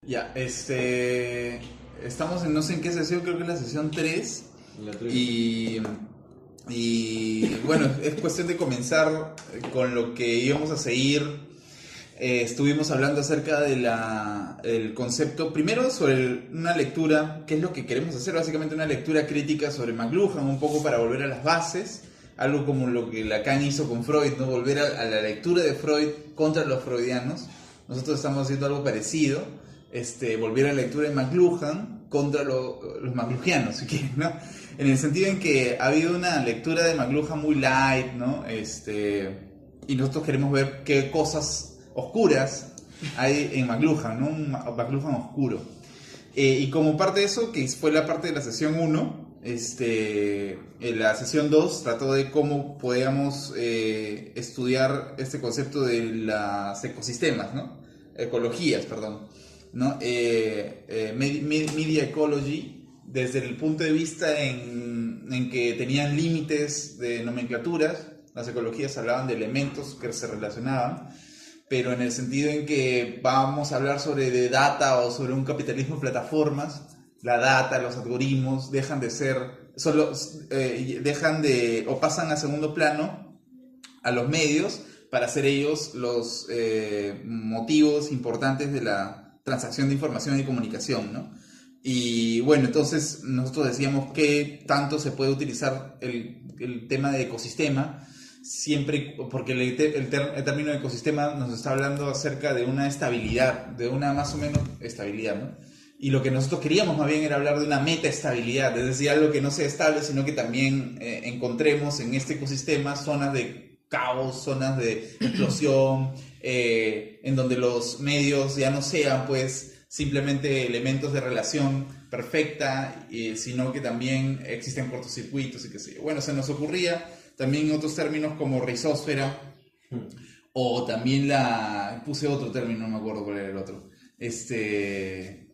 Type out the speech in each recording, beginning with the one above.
Ya, estamos en no sé en qué sesión, creo que es la sesión 3. La 3. Y bueno, es cuestión de comenzar con lo que íbamos a seguir. Estuvimos hablando acerca de el concepto, primero sobre una lectura, qué es lo que queremos hacer, básicamente una lectura crítica sobre McLuhan, un poco para volver a las bases, algo como lo que Lacan hizo con Freud, ¿no? Volver a la lectura de Freud contra los freudianos. Nosotros estamos haciendo algo parecido, volver a la lectura de McLuhan contra los McLuhianos, si quieren, ¿no? En el sentido en que ha habido una lectura de McLuhan muy light, ¿no? Y nosotros queremos ver qué cosas oscuras hay en McLuhan, ¿no? Un McLuhan oscuro. Y como parte de eso, que fue la parte de la sesión 1, en la sesión 2 trató de cómo podíamos estudiar este concepto de los ecosistemas, ¿no? Ecologías, perdón, ¿no? Media ecology, desde el punto de vista en que tenían límites de nomenclaturas. Las ecologías hablaban de elementos que se relacionaban, pero en el sentido en que vamos a hablar sobre de data o sobre un capitalismo de plataformas, la data, los algoritmos dejan de ser, o pasan a segundo plano a los medios para ser ellos los motivos importantes de la transacción de información y comunicación, ¿no? Y bueno, entonces nosotros decíamos que tanto se puede utilizar el tema de ecosistema, siempre, porque el término de ecosistema nos está hablando acerca de una estabilidad, de una más o menos estabilidad, ¿no? Y lo que nosotros queríamos más bien era hablar de una metaestabilidad, es decir, algo que no sea estable, sino que también encontremos en este ecosistema zonas de caos, zonas de explosión, en donde los medios ya no sean pues simplemente elementos de relación perfecta, sino que también existen cortocircuitos y qué sé yo. Bueno, se nos ocurría también otros términos como rizósfera, o también puse otro término, no me acuerdo cuál era el otro,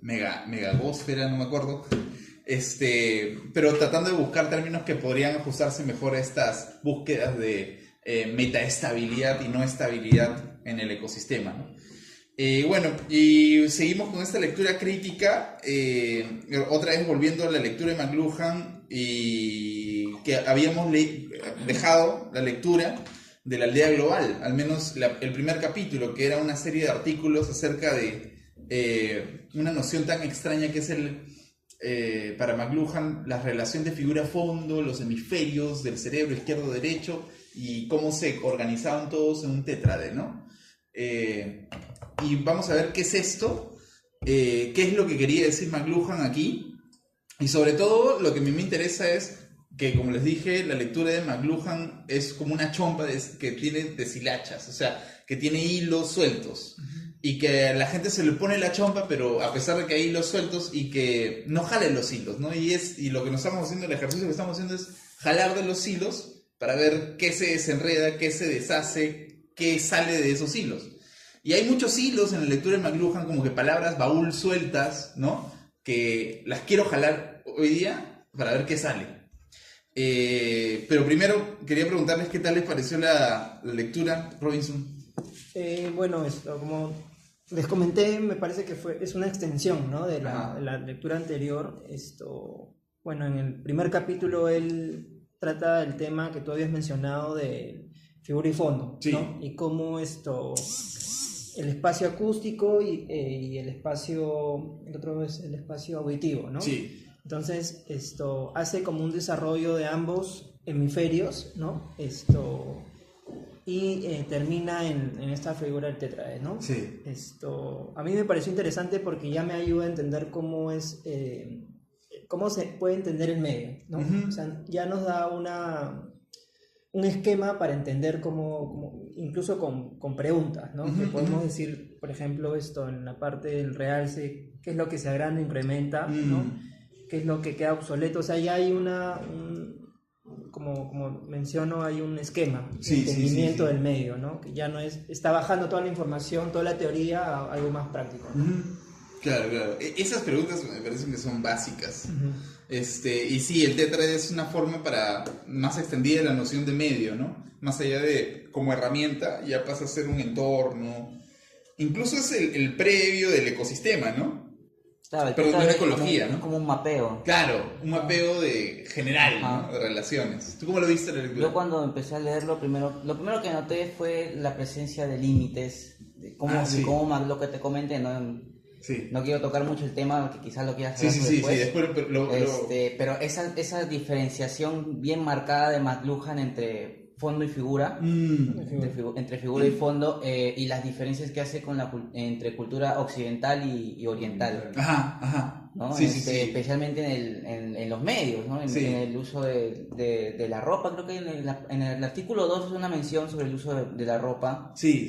megagósfera, no me acuerdo, pero tratando de buscar términos que podrían ajustarse mejor a estas búsquedas de metaestabilidad y no estabilidad en el ecosistema, ¿no? Bueno, y seguimos con esta lectura crítica, otra vez volviendo a la lectura de McLuhan, y que habíamos dejado la lectura de la aldea global, al menos el primer capítulo, que era una serie de artículos acerca de una noción tan extraña que es para McLuhan, la relación de figura-fondo, los hemisferios del cerebro izquierdo-derecho, y cómo se organizaban todos en un tétrade, ¿no? Y vamos a ver qué es esto, qué es lo que quería decir McLuhan aquí, y sobre todo lo que a mí me interesa es que, como les dije, la lectura de McLuhan es como una chompa que tiene deshilachas, o sea, que tiene hilos sueltos, y que a la gente se le pone la chompa, pero a pesar de que hay hilos sueltos, y que no jalen los hilos, ¿no? Y lo que nos estamos haciendo, el ejercicio que estamos haciendo es jalar de los hilos para ver qué se desenreda, qué se deshace, qué sale de esos hilos. Y hay muchos hilos en la lectura de McLuhan, como que palabras baúl sueltas, ¿no? Que las quiero jalar hoy día para ver qué sale. Pero primero quería preguntarles qué tal les pareció la lectura, Robinson. Bueno, como les comenté, me parece que es una extensión, ¿no? de la lectura anterior. Bueno, en el primer capítulo él trata el tema que tú habías mencionado de figura y fondo, sí, ¿no? Y cómo el espacio acústico y el otro es el espacio auditivo, ¿no? Sí. Entonces, hace como un desarrollo de ambos hemisferios, ¿no? Y termina en esta figura del tétrade, ¿no? Sí. A mí me pareció interesante porque ya me ayuda a entender cómo se puede entender el medio, ¿no? Uh-huh. O sea, ya nos da un esquema para entender incluso con preguntas, ¿no? Uh-huh, que podemos decir, por ejemplo, en la parte del realce, qué es lo que se agranda, incrementa, ¿no? Qué es lo que queda obsoleto. O sea, ya hay como menciono, hay un esquema de entendimiento del medio, ¿no? Que ya no está bajando toda la información, toda la teoría a algo más práctico, ¿no? Claro. Esas preguntas me parecen que son básicas. Uh-huh. Y sí, el tétrade es una forma más extendida de la noción de medio, ¿no? Más allá de como herramienta, ya pasa a ser un entorno, incluso es el previo del ecosistema, ¿no? Claro, el Perdón, de total la ecología, es ¿no? como un mapeo. Claro, un mapeo de general, ¿no? De relaciones. ¿Tú cómo lo viste en la lectura? Yo cuando empecé a leerlo, lo primero que noté fue la presencia de límites, Sí. de cómo lo que te comenté, ¿no? Sí. No quiero tocar mucho el tema, porque quizás lo quieras Sí, hablar sí, después. después Pero esa diferenciación bien marcada de McLuhan entre fondo y figura, entre figura y fondo, y las diferencias que hace con entre cultura occidental y oriental, Ajá. ¿no? Sí, sí. Especialmente en los medios, ¿no? Sí. En el uso de la ropa. Creo que en el artículo 2 es una mención sobre el uso de la ropa. Sí.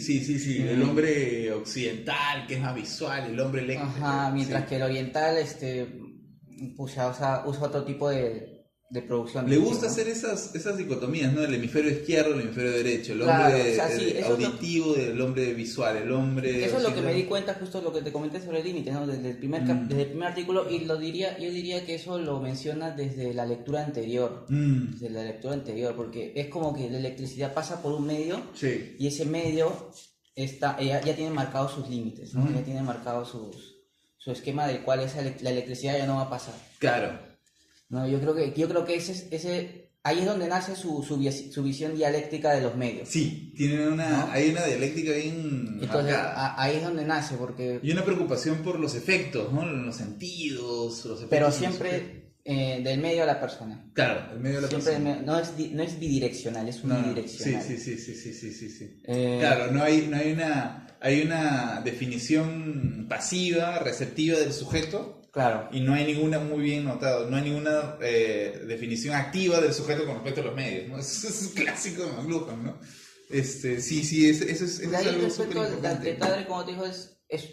El hombre occidental, que es más visual, el hombre eléctrico. Ajá, mientras que el oriental pues, usa otro tipo de producción. Le gusta ¿no? hacer esas dicotomías, ¿no? El hemisferio izquierdo, el hemisferio derecho, el Claro, hombre o sea, sí, eso auditivo del hombre visual, el hombre... Eso es lo que me di cuenta, justo lo que te comenté sobre el límite, ¿no? Desde el primer artículo, y yo diría que eso lo menciona desde la lectura anterior. Desde la lectura anterior, porque es como que la electricidad pasa por un medio, Sí. y ese medio ya tiene marcados sus límites, ¿no? Ya tiene marcado su esquema del cual la electricidad ya no va a pasar. Claro. No, yo creo que ahí es donde nace su visión dialéctica de los medios. Sí, ¿no? hay una dialéctica bien Entonces, marcada. ahí es donde nace, porque... Y una preocupación por los efectos, ¿no? Los sentidos, los efectos. Pero siempre del medio a la persona. Claro, el medio de la Siempre persona. no es bidireccional, es unidireccional. Sí. Claro, no hay una definición pasiva, receptiva del sujeto. Claro. Y no hay ninguna, muy bien notado, no hay ninguna definición activa del sujeto con respecto a los medios, ¿no? Eso es un clásico de McLuhan, ¿no? Eso es De ahí algo súper respecto al importante. detalle, como te digo,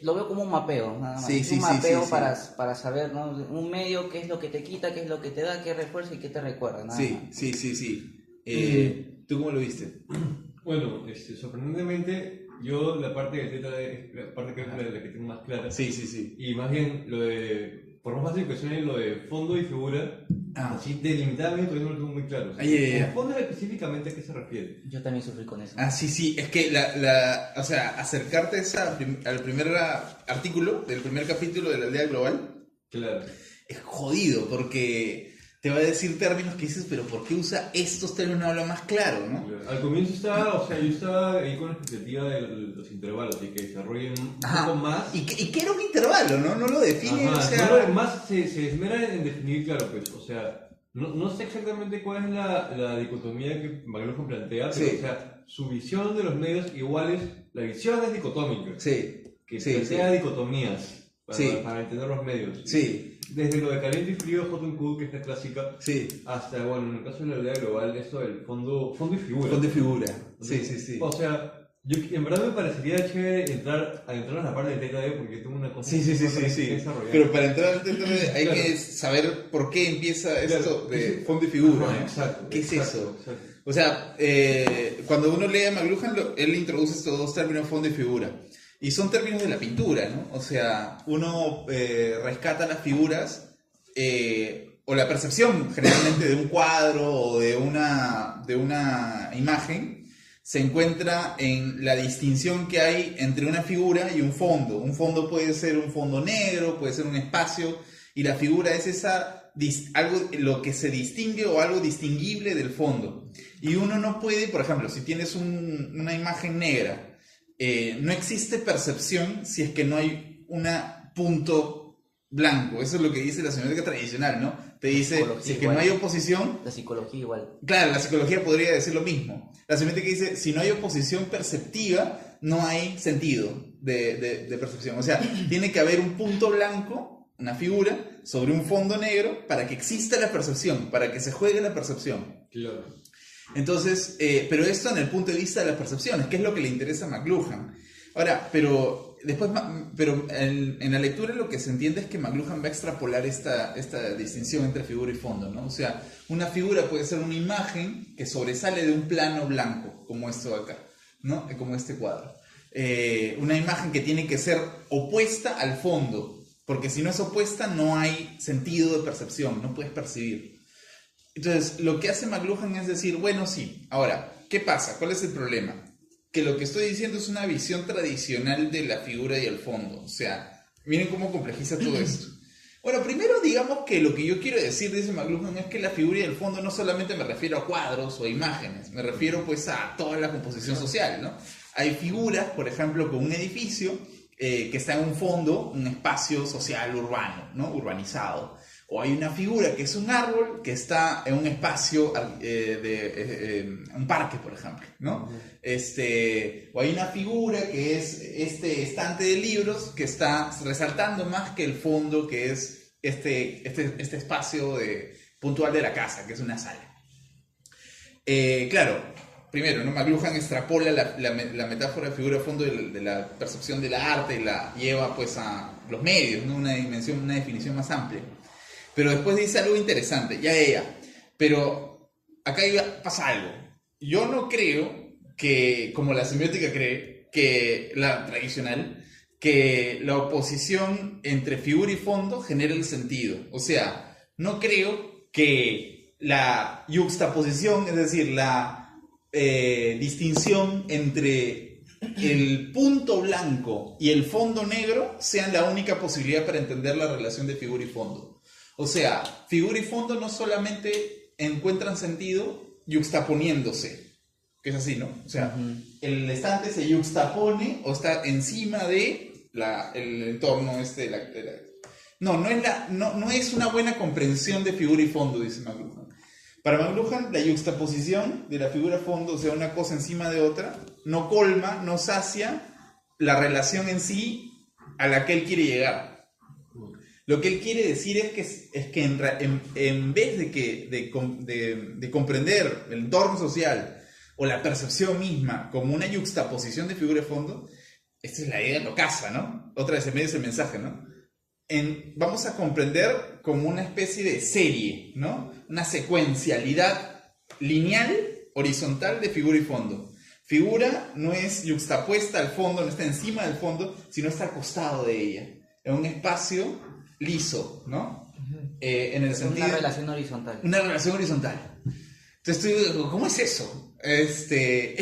lo veo como un mapeo, nada más. Sí, Un mapeo sí. para saber, ¿no? Un medio, qué es lo que te quita, qué es lo que te da, qué refuerza y qué te recuerda, nada más. Sí. ¿Tú cómo lo viste? Bueno, sorprendentemente, yo la parte de teta es la parte que es la que tengo más clara. Sí. Y más bien, por más fácil que suene, lo de fondo y figura, así delimitadamente todavía no lo tengo muy claro. O sea, el fondo específicamente a qué se refiere. Yo también sufrí con eso. Sí, es que o sea, acercarte al primer artículo del primer capítulo de la aldea global, Claro. es jodido porque te va a decir términos que dices, pero ¿por qué usa estos términos? No habla más claro, ¿no? Al comienzo yo estaba ahí con la expectativa de los intervalos y que desarrollen un poco más. ¿Y qué era un intervalo, no? No lo define, Ajá, o sea... no, además se esmera en definir, claro, pues, o sea, no sé exactamente cuál es la dicotomía que McLuhan plantea, pero, Sí. o sea, su visión de los medios igual la visión es dicotómica, Sí. que plantea dicotomías Sí. para entender los medios. Sí. Desde lo de caliente y frío, hot and cool, que es la clásica, Sí. hasta, bueno, en el caso de la aldea global, esto del fondo y figura. Fondo de figura. Sí. O sea, en verdad me parecería chévere entrar a la parte de TKD porque tengo una cosa Sí. que desarrollar. Pero para entrar al tema hay Claro. que saber por qué empieza Claro. esto de fondo y figura, Ajá, ¿no? exacto, ¿Qué es exacto, eso? exacto. O sea, cuando uno lee a McLuhan, él introduce estos dos términos, fondo y figura. Y son términos de la pintura, ¿no? O sea, uno rescata las figuras o la percepción generalmente de un cuadro o de una imagen se encuentra en la distinción que hay entre una figura y un fondo. Un fondo puede ser un fondo negro, puede ser un espacio, y la figura es algo lo que se distingue o algo distinguible del fondo. Y uno no puede, por ejemplo, si tienes una imagen negra, no existe percepción si es que no hay un punto blanco. Eso es lo que dice la semiótica tradicional, ¿no? Te dice, si es que no hay oposición... La psicología igual. Claro, la psicología podría decir lo mismo. La semiótica dice, si no hay oposición perceptiva, no hay sentido de percepción. O sea, tiene que haber un punto blanco, una figura, sobre un fondo negro, para que exista la percepción, para que se juegue la percepción. Claro. Entonces, pero esto en el punto de vista de las percepciones, que es lo que le interesa a McLuhan. Ahora, pero en la lectura lo que se entiende es que McLuhan va a extrapolar esta distinción entre figura y fondo, ¿no? O sea, una figura puede ser una imagen que sobresale de un plano blanco, como esto de acá, ¿no? Como este cuadro. Una imagen que tiene que ser opuesta al fondo, porque si no es opuesta no hay sentido de percepción, no puedes percibir. Entonces, lo que hace McLuhan es decir, bueno, sí, ahora, ¿qué pasa? ¿Cuál es el problema? que lo que estoy diciendo es una visión tradicional de la figura y el fondo. O sea, miren cómo complejiza todo esto. Bueno, primero digamos que lo que yo quiero decir, dice McLuhan, es que la figura y el fondo no solamente me refiero a cuadros o a imágenes, me refiero pues a toda la composición social, ¿no? Hay figuras, por ejemplo, con un edificio que está en un fondo, un espacio social urbano, ¿no? Urbanizado. O hay una figura que es un árbol que está en un espacio, un parque, por ejemplo, ¿no? O hay una figura que es este estante de libros que está resaltando más que el fondo, que es este espacio puntual de la casa, que es una sala. Claro, primero, ¿no? McLuhan extrapola la metáfora de figura de fondo de la percepción de la arte y la lleva pues a los medios, ¿no? Una definición más amplia. Pero después dice algo interesante, pero acá pasa algo. Yo no creo que, como la semiótica cree, que la tradicional, que la oposición entre figura y fondo genera el sentido. O sea, no creo que la yuxtaposición, es decir, la distinción entre el punto blanco y el fondo negro sean la única posibilidad para entender la relación de figura y fondo. O sea, figura y fondo no solamente encuentran sentido yuxtaponiéndose, que es así, ¿no? O sea, el estante se yuxtapone o está encima de el entorno no es una buena comprensión de figura y fondo, dice McLuhan. Para McLuhan, la yuxtaposición de la figura fondo, o sea, una cosa encima de otra, no colma, no sacia la relación en sí a la que él quiere llegar. Lo que él quiere decir es que en vez de comprender el entorno social o la percepción misma como una yuxtaposición de figura de fondo, esta es la idea de Locasa, ¿no? Otra vez en medio es el mensaje, ¿no? Vamos a comprender como una especie de serie, ¿no? Una secuencialidad lineal, horizontal de figura y fondo. Figura no es yuxtapuesta al fondo, no está encima del fondo, sino está al costado de ella, en un espacio liso, ¿no? En el sentido... Una relación horizontal. Una relación horizontal. Entonces, ¿cómo es eso? Es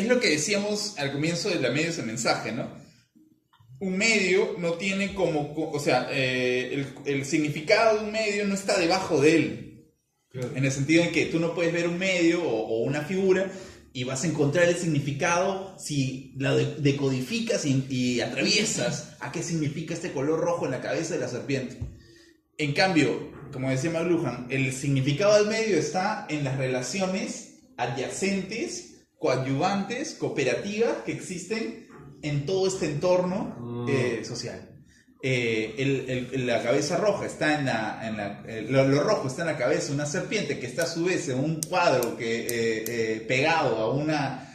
lo que decíamos al comienzo de la medio ese mensaje, ¿no? Un medio no tiene o sea, el significado de un medio no está debajo de él. Claro. En el sentido en que tú no puedes ver un medio o una figura y vas a encontrar el significado si la decodificas y atraviesas a qué significa este color rojo en la cabeza de la serpiente. En cambio, como decía McLuhan, el significado del medio está en las relaciones adyacentes, coadyuvantes, cooperativas que existen en todo este entorno social. La cabeza roja está lo rojo está en la cabeza de una serpiente que está a su vez en un cuadro pegado a una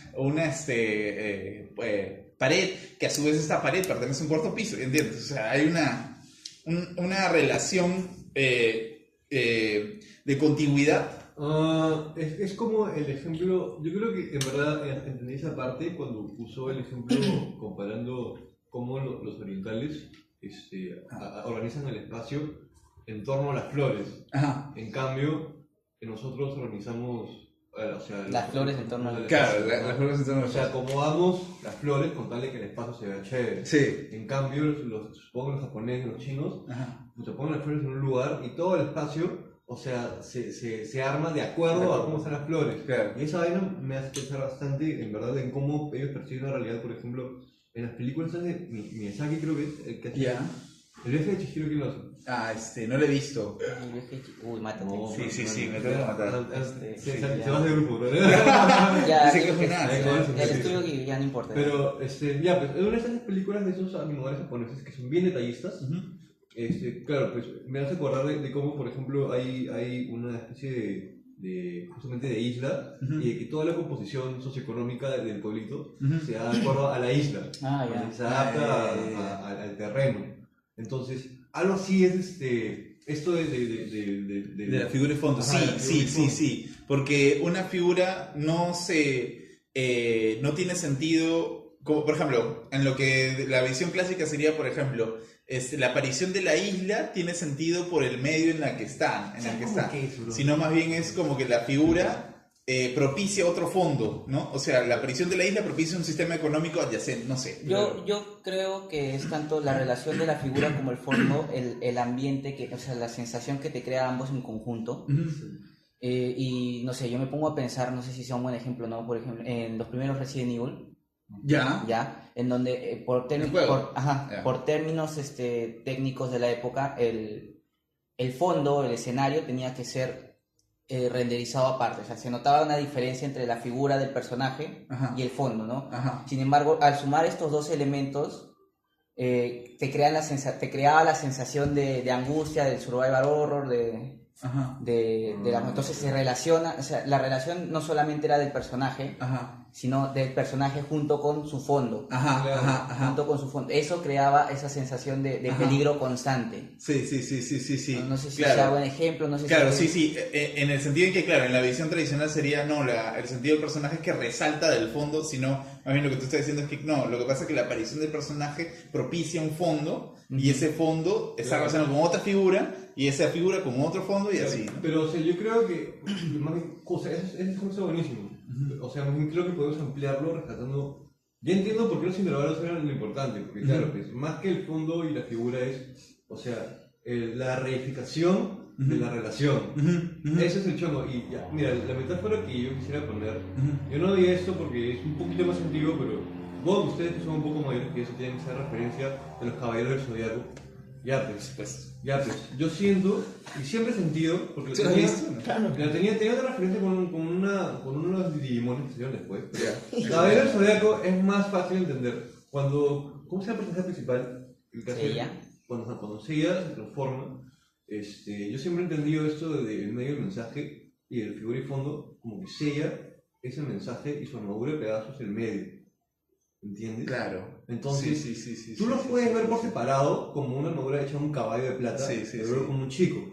pared, que a su vez esta pared pertenece a un cuarto piso, ¿entiendes? O sea, hay una relación de contigüidad. Es como el ejemplo, yo creo que en verdad entendí esa parte cuando usó el ejemplo comparando cómo los orientales organizan el espacio en torno a las flores. Ajá. En cambio, nosotros organizamos las flores en torno a las flores. Claro, las flores en torno a las flores. O sea, acomodamos las flores con tal de que el espacio se vea chévere. Sí. En cambio, supongo los japoneses, los chinos, pues ponen las flores en un lugar y todo el espacio, o sea, se arma de acuerdo a cómo están las flores. Claro. Y esa vaina me hace pensar bastante, en verdad, en cómo ellos perciben la realidad. Por ejemplo, en las películas de Miyazaki, creo que es el que hace. Yeah. El viaje de Chihiro, ¿quién lo hace? No lo he visto. Uy, mátate. No, sí, me tengo que matar. Se vas de grupo, ¿no? Ya, dice que es final. El estudio que ya no importa. Pero, pues, es una de esas películas de esos animadores japoneses que son bien detallistas. Claro, pues me hace acordar de cómo, por ejemplo, hay una especie justamente de isla, y de que toda la composición socioeconómica del pueblito se da de acuerdo a la isla. Se adapta al terreno. Entonces, algo así es esto de la figura de fondo. Sí. Porque una figura no tiene sentido, como por ejemplo, en lo que la visión clásica sería, por ejemplo, la aparición de la isla tiene sentido por el medio en el que está, sino más bien es como que la figura propicia otro fondo, ¿no? O sea, la aparición de la isla propicia un sistema económico adyacente, no sé. Yo creo que es tanto la relación de la figura como el fondo, el ambiente, o sea, la sensación que te crea ambos en conjunto. Y no sé, yo me pongo a pensar, no sé si sea un buen ejemplo, ¿no? Por ejemplo, en los primeros Resident Evil, en donde por términos técnicos de la época, el fondo, el escenario tenía que ser renderizado aparte, o sea, se notaba una diferencia entre la figura del personaje y el fondo, ¿no? Sin embargo, al sumar estos dos elementos, te creaba la sensación de angustia, del survival horror, entonces se relaciona, o sea, la relación no solamente era del personaje, sino del personaje junto con su fondo, junto con su fondo. Eso creaba esa sensación de peligro constante. Sí. No sé si sea buen ejemplo, no sé si... en el sentido en que, claro, en la visión tradicional sería, el sentido del personaje es que resalta del fondo, sino, más bien lo que tú estás diciendo es que, no, lo que pasa es que la aparición del personaje propicia un fondo, y ese fondo está relacionado con otra figura, y esa figura con otro fondo, y así, ¿no? Pero, o sea, yo creo que, ese ejemplo está buenísimo. O sea, creo que podemos ampliarlo rescatando. Ya entiendo por qué los intervalos eran lo importante, porque claro, pues, más que el fondo y la figura es, o sea, la reificación de la relación. Ese es el chongo. Y ya, mira, la metáfora que yo quisiera poner, yo no di esto porque es un poquito más antiguo, pero vos, ustedes que son un poco mayores que eso, tienen esa referencia de los caballeros del Zodiaco. Ya pues, yo siento, y siempre he sentido, porque tenía una referencia con uno de los Digimones que se dieron después. Caballero del Zodiaco es más fácil de entender. ¿Cómo se llama el personaje principal? Cuando Seiya se transforma, yo siempre he entendido esto de el medio del mensaje y el figura y fondo, como que Seiya es el mensaje y su armadura de pedazos el medio. ¿Entiendes? Claro. Entonces, tú los puedes ver por separado como una armadura hecha de un caballo de plata, como un chico.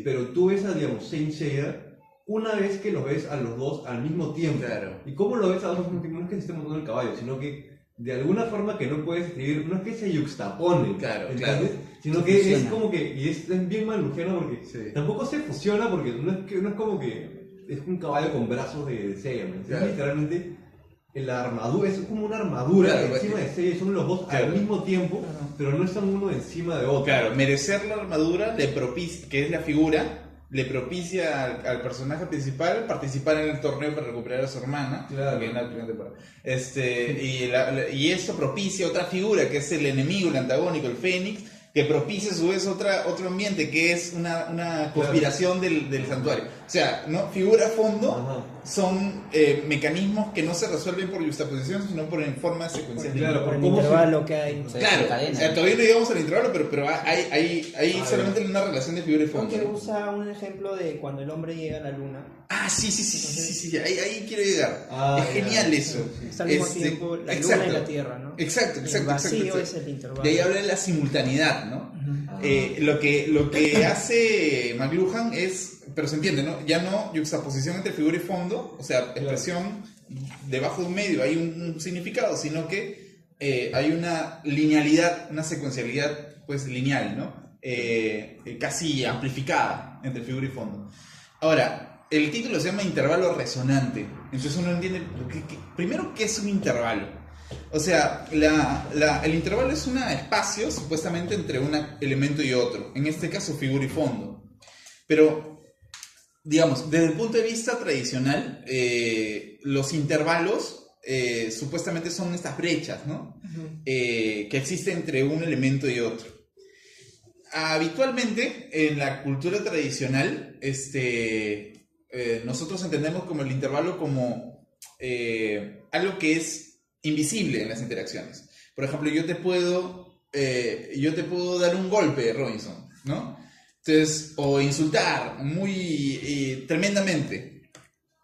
Pero tú ves a, digamos, Saint Seiya una vez que los ves a los dos al mismo tiempo. Claro. ¿Y cómo lo ves a los dos al mismo tiempo? No es que se esté montando el caballo, sino que de alguna forma que no puedes escribir, no es que se yuxtaponen, ¿entiendes? Sino que fusiona. Es como que, y es bien malujiano porque tampoco se fusiona porque no es como que es un caballo con brazos de Seiya, ¿me literalmente la armadura, es como una armadura encima de Seiya, son los dos al mismo tiempo, pero no están uno encima de otro. Claro, merecer la armadura le propicia, que es la figura, le propicia al personaje principal participar en el torneo para recuperar a su hermana, que en la primera temporada. Y eso propicia otra figura que es el enemigo, el antagónico, el Fénix, que propicia a su vez otro ambiente que es una conspiración del santuario. O sea, ¿no? Figura, fondo son mecanismos que no se resuelven por juxtaposición, sino por en forma secuencial. Por el intervalo que hay. Todavía no llegamos al intervalo, pero hay solamente una relación de figura y fondo. Aunque usa un ejemplo de cuando el hombre llega a la luna. Sí, ahí quiero llegar. Es genial eso. Está al mismo tiempo la luna y la tierra, ¿no? Exacto. El vacío es el intervalo. De ahí habla de la simultaneidad, ¿no? Lo que hace McLuhan es, pero se entiende, ¿no? Ya no juxtaposición entre figura y fondo, o sea, expresión debajo de un medio, hay un significado, sino que hay una linealidad, una secuencialidad pues lineal, ¿no? Casi amplificada entre figura y fondo. Ahora, el título se llama intervalo resonante, entonces uno entiende, primero, ¿qué es un intervalo? O sea, el intervalo es un espacio supuestamente entre un elemento y otro, en este caso figura y fondo. Pero, digamos, desde el punto de vista tradicional, los intervalos supuestamente son estas brechas, ¿no? Que existen entre un elemento y otro. Habitualmente, en la cultura tradicional, nosotros entendemos como el intervalo como algo que es invisible en las interacciones. Por ejemplo, yo te puedo dar un golpe, Robinson, ¿no? Entonces, o insultar muy tremendamente,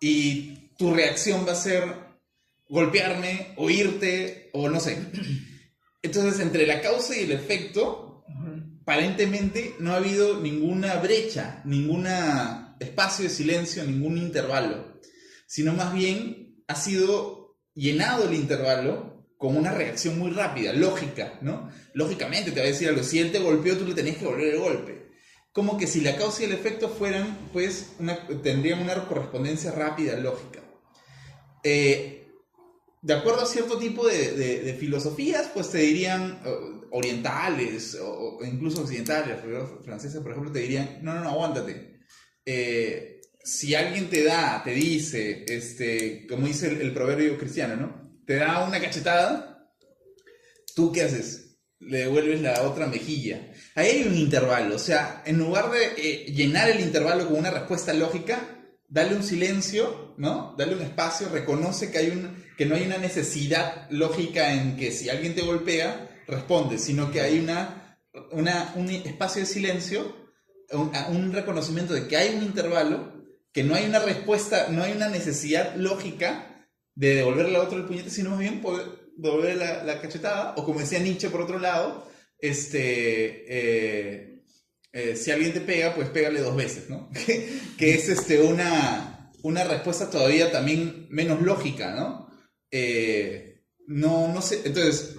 y tu reacción va a ser golpearme, o irte, o no sé. Entonces, entre la causa y el efecto, aparentemente no ha habido ninguna brecha, ningún espacio de silencio, ningún intervalo, sino más bien ha sido llenado el intervalo con una reacción muy rápida, lógica, ¿no? Lógicamente te va a decir algo, si él te golpeó, tú le tenías que volver el golpe. como que si la causa y el efecto fueran, pues, tendrían una correspondencia rápida, lógica. De acuerdo a cierto tipo de filosofías, pues te dirían orientales o incluso occidentales, francesas, por ejemplo, te dirían, no, aguántate. Si alguien te dice, como dice el proverbio cristiano, ¿no? Te da una cachetada, ¿tú qué haces? Le devuelves la otra mejilla. Ahí hay un intervalo, o sea, en lugar de llenar el intervalo con una respuesta lógica, dale un silencio, ¿no? Dale un espacio, reconoce que no hay una necesidad lógica en que si alguien te golpea, responde, sino que hay un espacio de silencio, un reconocimiento de que hay un intervalo, que no hay una respuesta, no hay una necesidad lógica de devolverle a otro el puñete, sino más bien poder devolverle la cachetada, o como decía Nietzsche por otro lado, si alguien te pega, pues pégale 2 veces, ¿no? que es una respuesta todavía también menos lógica, ¿no? No sé, entonces,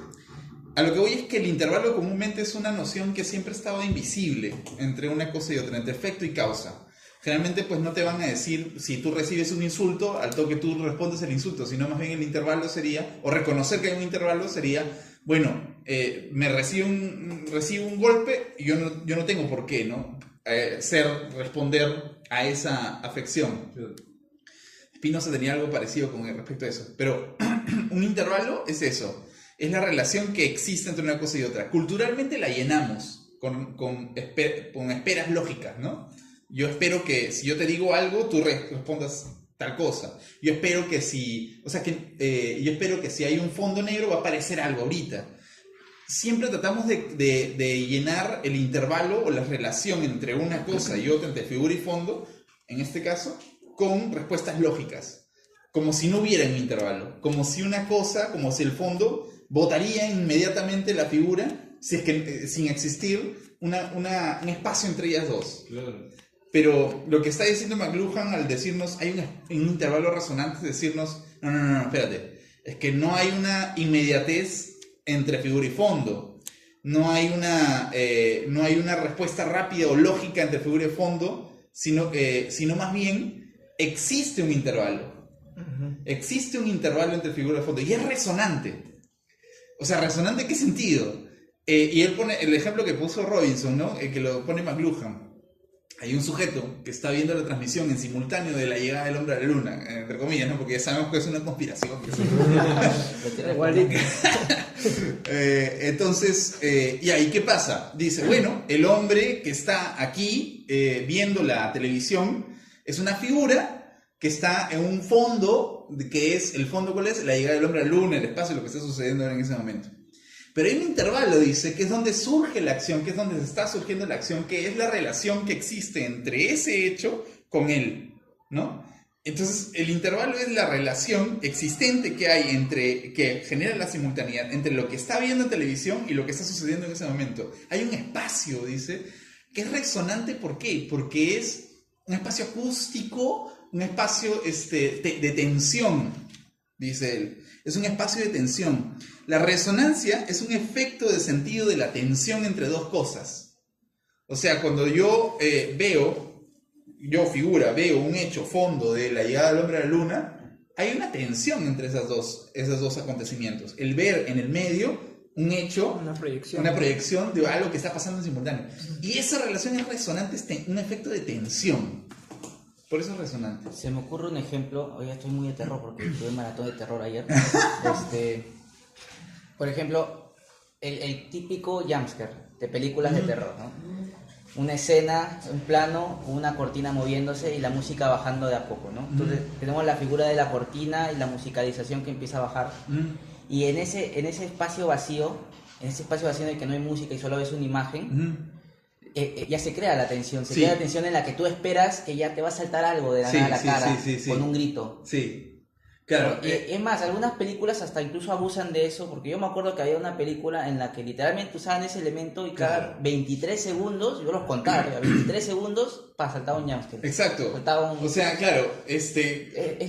a lo que voy es que el intervalo comúnmente es una noción que siempre ha estado invisible entre una cosa y otra, entre efecto y causa. Generalmente pues no te van a decir, si tú recibes un insulto, al toque tú respondes el insulto, sino más bien el intervalo sería, o reconocer que hay un intervalo sería, bueno, me recibo un golpe y yo no tengo por qué, ¿no? Responder a esa afección. Spinoza tenía algo parecido con respecto a eso, pero un intervalo es eso, es la relación que existe entre una cosa y otra. Culturalmente la llenamos con esperas lógicas, ¿no? Yo espero que si yo te digo algo, tú respondas tal cosa. Yo espero que si hay un fondo negro va a aparecer algo ahorita. Siempre tratamos de llenar el intervalo o la relación entre una cosa y otra, entre figura y fondo, en este caso, con respuestas lógicas. Como si no hubiera un intervalo. Como si el fondo botaría inmediatamente la figura, si es que sin existir un espacio entre ellas dos. Claro. Pero lo que está diciendo McLuhan al decirnos hay un intervalo razonante, es decirnos, no, espérate, es que no hay una inmediatez entre figura y fondo, no hay una respuesta rápida o lógica entre figura y fondo, sino más bien existe un intervalo. Existe un intervalo entre figura y fondo y es resonante. O sea, ¿resonante en qué sentido? Y él pone el ejemplo que puso Robinson, ¿no? Que lo pone McLuhan. Hay un sujeto que está viendo la transmisión en simultáneo de la llegada del hombre a la luna, entre comillas, ¿no? Porque ya sabemos que es una conspiración. Entonces, ¿y ahí qué pasa? Dice, bueno, el hombre que está aquí viendo la televisión es una figura que está en un fondo, que es, ¿el fondo cuál es? La llegada del hombre a la luna, el espacio, lo que está sucediendo en ese momento. Pero hay un intervalo, dice, que es donde surge la acción, que es donde se está surgiendo la acción, que es la relación que existe entre ese hecho con él, ¿no? Entonces, el intervalo es la relación existente que hay que genera la simultaneidad entre lo que está viendo en televisión y lo que está sucediendo en ese momento. Hay un espacio, dice, que es resonante, ¿por qué? Porque es un espacio acústico, un espacio de tensión, dice él. Es un espacio de tensión. La resonancia es un efecto de sentido de la tensión entre dos cosas. O sea, cuando yo veo un hecho, fondo de la llegada del hombre a la luna, hay una tensión entre esos dos acontecimientos. El ver en el medio un hecho, una proyección de algo que está pasando en simultáneo. Y esa relación es resonante, es un efecto de tensión. Por eso es resonante. Se me ocurre un ejemplo, hoy estoy muy de terror porque tuve maratón de terror ayer. Por ejemplo, el típico jumpscare de películas de terror, ¿no? Una escena, un plano, una cortina moviéndose y la música bajando de a poco, ¿no? Entonces tenemos la figura de la cortina y la musicalización que empieza a bajar. Y en ese espacio vacío, en el que no hay música y solo ves una imagen, ya se crea la tensión, crea la tensión en la que tú esperas que ya te va a saltar algo de la nada a la cara con un grito. Sí. Claro. Es más, algunas películas hasta incluso abusan de eso, porque yo me acuerdo que había una película en la que literalmente usaban ese elemento y cada 23 segundos, yo los contaba, 23 segundos para saltar un jumpscare. Exacto. Saltaba un... O sea, claro, Es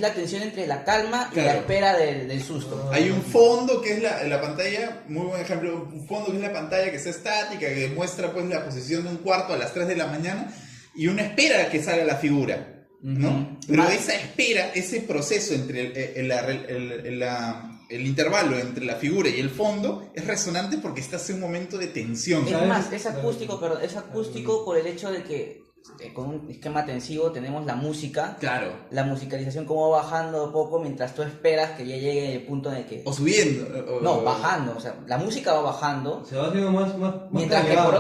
la tensión entre la calma y la espera del susto. hay un fondo que es la pantalla, muy buen ejemplo, un fondo que es la pantalla que está estática, que muestra pues la posición de un cuarto a las 3 de la mañana y una espera a que salga la figura. ¿No? Pero esa espera, ese proceso entre el intervalo entre la figura y el fondo es resonante porque estás en un momento de tensión. Es más, es acústico por el hecho de que con un esquema tensivo tenemos la música, la musicalización como va bajando poco mientras tú esperas que ya llegue el punto en el que... O subiendo. Bajando, o sea, la música va bajando. Se va haciendo más mientras que por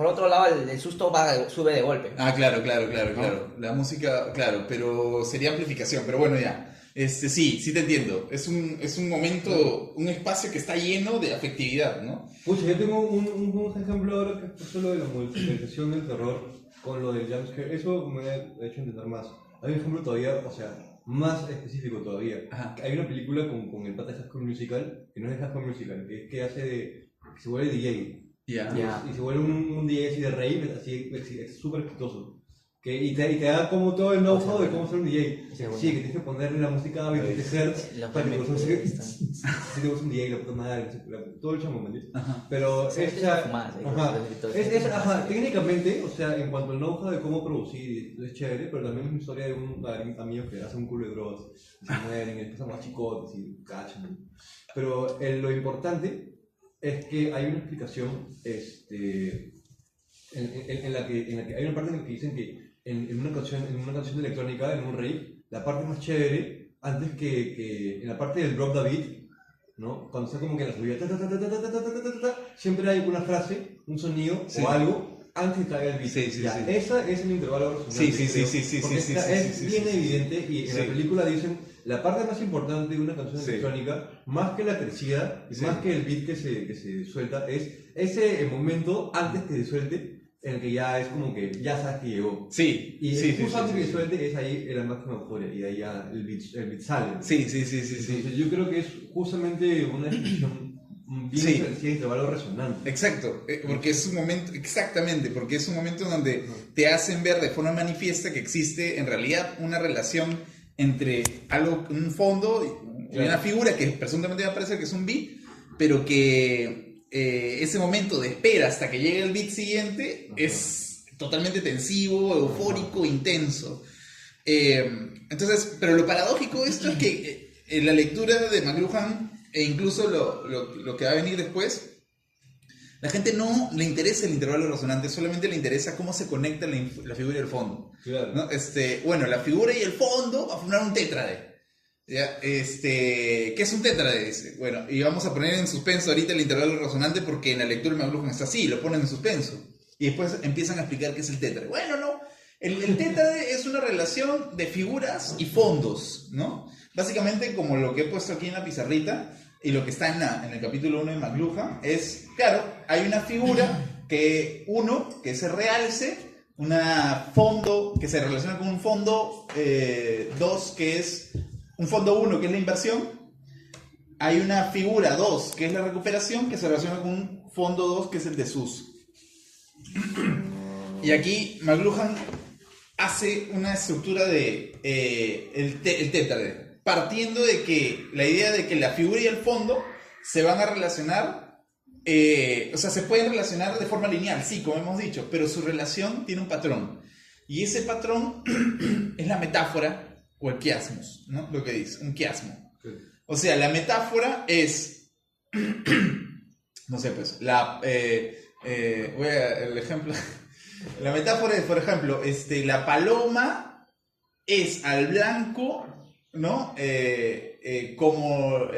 otro lado el susto sube de golpe. Claro. La música, claro, pero sería amplificación, pero bueno, ya. Sí te entiendo. Es un momento, un espacio que está lleno de afectividad, ¿no? Pucha, yo tengo un ejemplo ahora que es lo de la musicalización del terror con lo del jumpscare. Eso me ha hecho entender más. Hay un ejemplo todavía, o sea, más específico todavía. Ajá. Hay una película con el pata de High School Musical, que no es de High School Musical, que hace que se vuelve DJ. Y se vuelve un DJ así de rave, así súper exitoso. Y te da como todo el know-how de cómo ser un DJ. Sí, que tienes que ponerle la música a 20 Hz para que si te gusta un DJ, la puta madre, todo el chamo, ¿me entiendes? Pero técnicamente, o sea, en cuanto al know-how de cómo producir, es chévere, pero también es una historia de un amigo que hace un culo de drogas, se mueren, y después más chicotes y cachan. Pero lo importante es que hay una explicación en la que hay una parte en la que dicen que en una canción de electrónica, en un rave, la parte más chévere, antes que en la parte del drop the beat, ¿no? Cuando está como que en la subida, siempre hay una frase, un sonido o algo antes de caer el beat. Ese es el intervalo resonante. Es bien evidente y en la película dicen la parte más importante de una canción electrónica, más que la tercera, más que el beat que se suelta, es ese momento antes que se suelte, en el que ya es como que ya sabes que llegó. Justo antes que se suelte es ahí la máxima euforia y de ahí ya el beat sale. Entonces, yo creo que es justamente una descripción bien diferenciada de intervalo resonante. Exacto, porque es un momento, porque es un momento donde te hacen ver de forma manifiesta que existe en realidad una relación entre un fondo y una figura que presuntamente va a parecer que es un beat, pero que ese momento de espera hasta que llegue el beat siguiente es totalmente tensivo, eufórico, intenso. Entonces, pero lo paradójico de esto es que en la lectura de McLuhan e incluso lo que va a venir después, la gente no le interesa el intervalo resonante, solamente le interesa cómo se conecta la figura y el fondo. ¿No? Bueno, la figura y el fondo va a formar un tétrade. ¿Ya? ¿Qué es un tétrade? Dice. Bueno, y vamos a poner en suspenso ahorita el intervalo resonante porque en la lectura de McLuhan está así, lo ponen en suspenso. Y después empiezan a explicar qué es el tétrade. Bueno, no. El tétrade es una relación de figuras y fondos, ¿no? Básicamente, como lo que he puesto aquí en la pizarrita y lo que está en el capítulo 1 de McLuhan, es, claro, hay una figura que es el realce, un fondo que se relaciona con un fondo 2 que es un fondo 1 que es la inversión, hay una figura 2 que es la recuperación que se relaciona con un fondo 2 que es el desus. Y aquí McLuhan hace una estructura de el tétrade, partiendo de que la idea de que la figura y el fondo se van a relacionar, o sea, se pueden relacionar de forma lineal, sí, como hemos dicho, pero su relación tiene un patrón. Y ese patrón es la metáfora o el quiasmos, ¿no? Lo que dice, un quiasmo. O sea, la metáfora es, no sé, pues, el ejemplo, la metáfora es, por ejemplo, la paloma es al blanco, ¿no? Como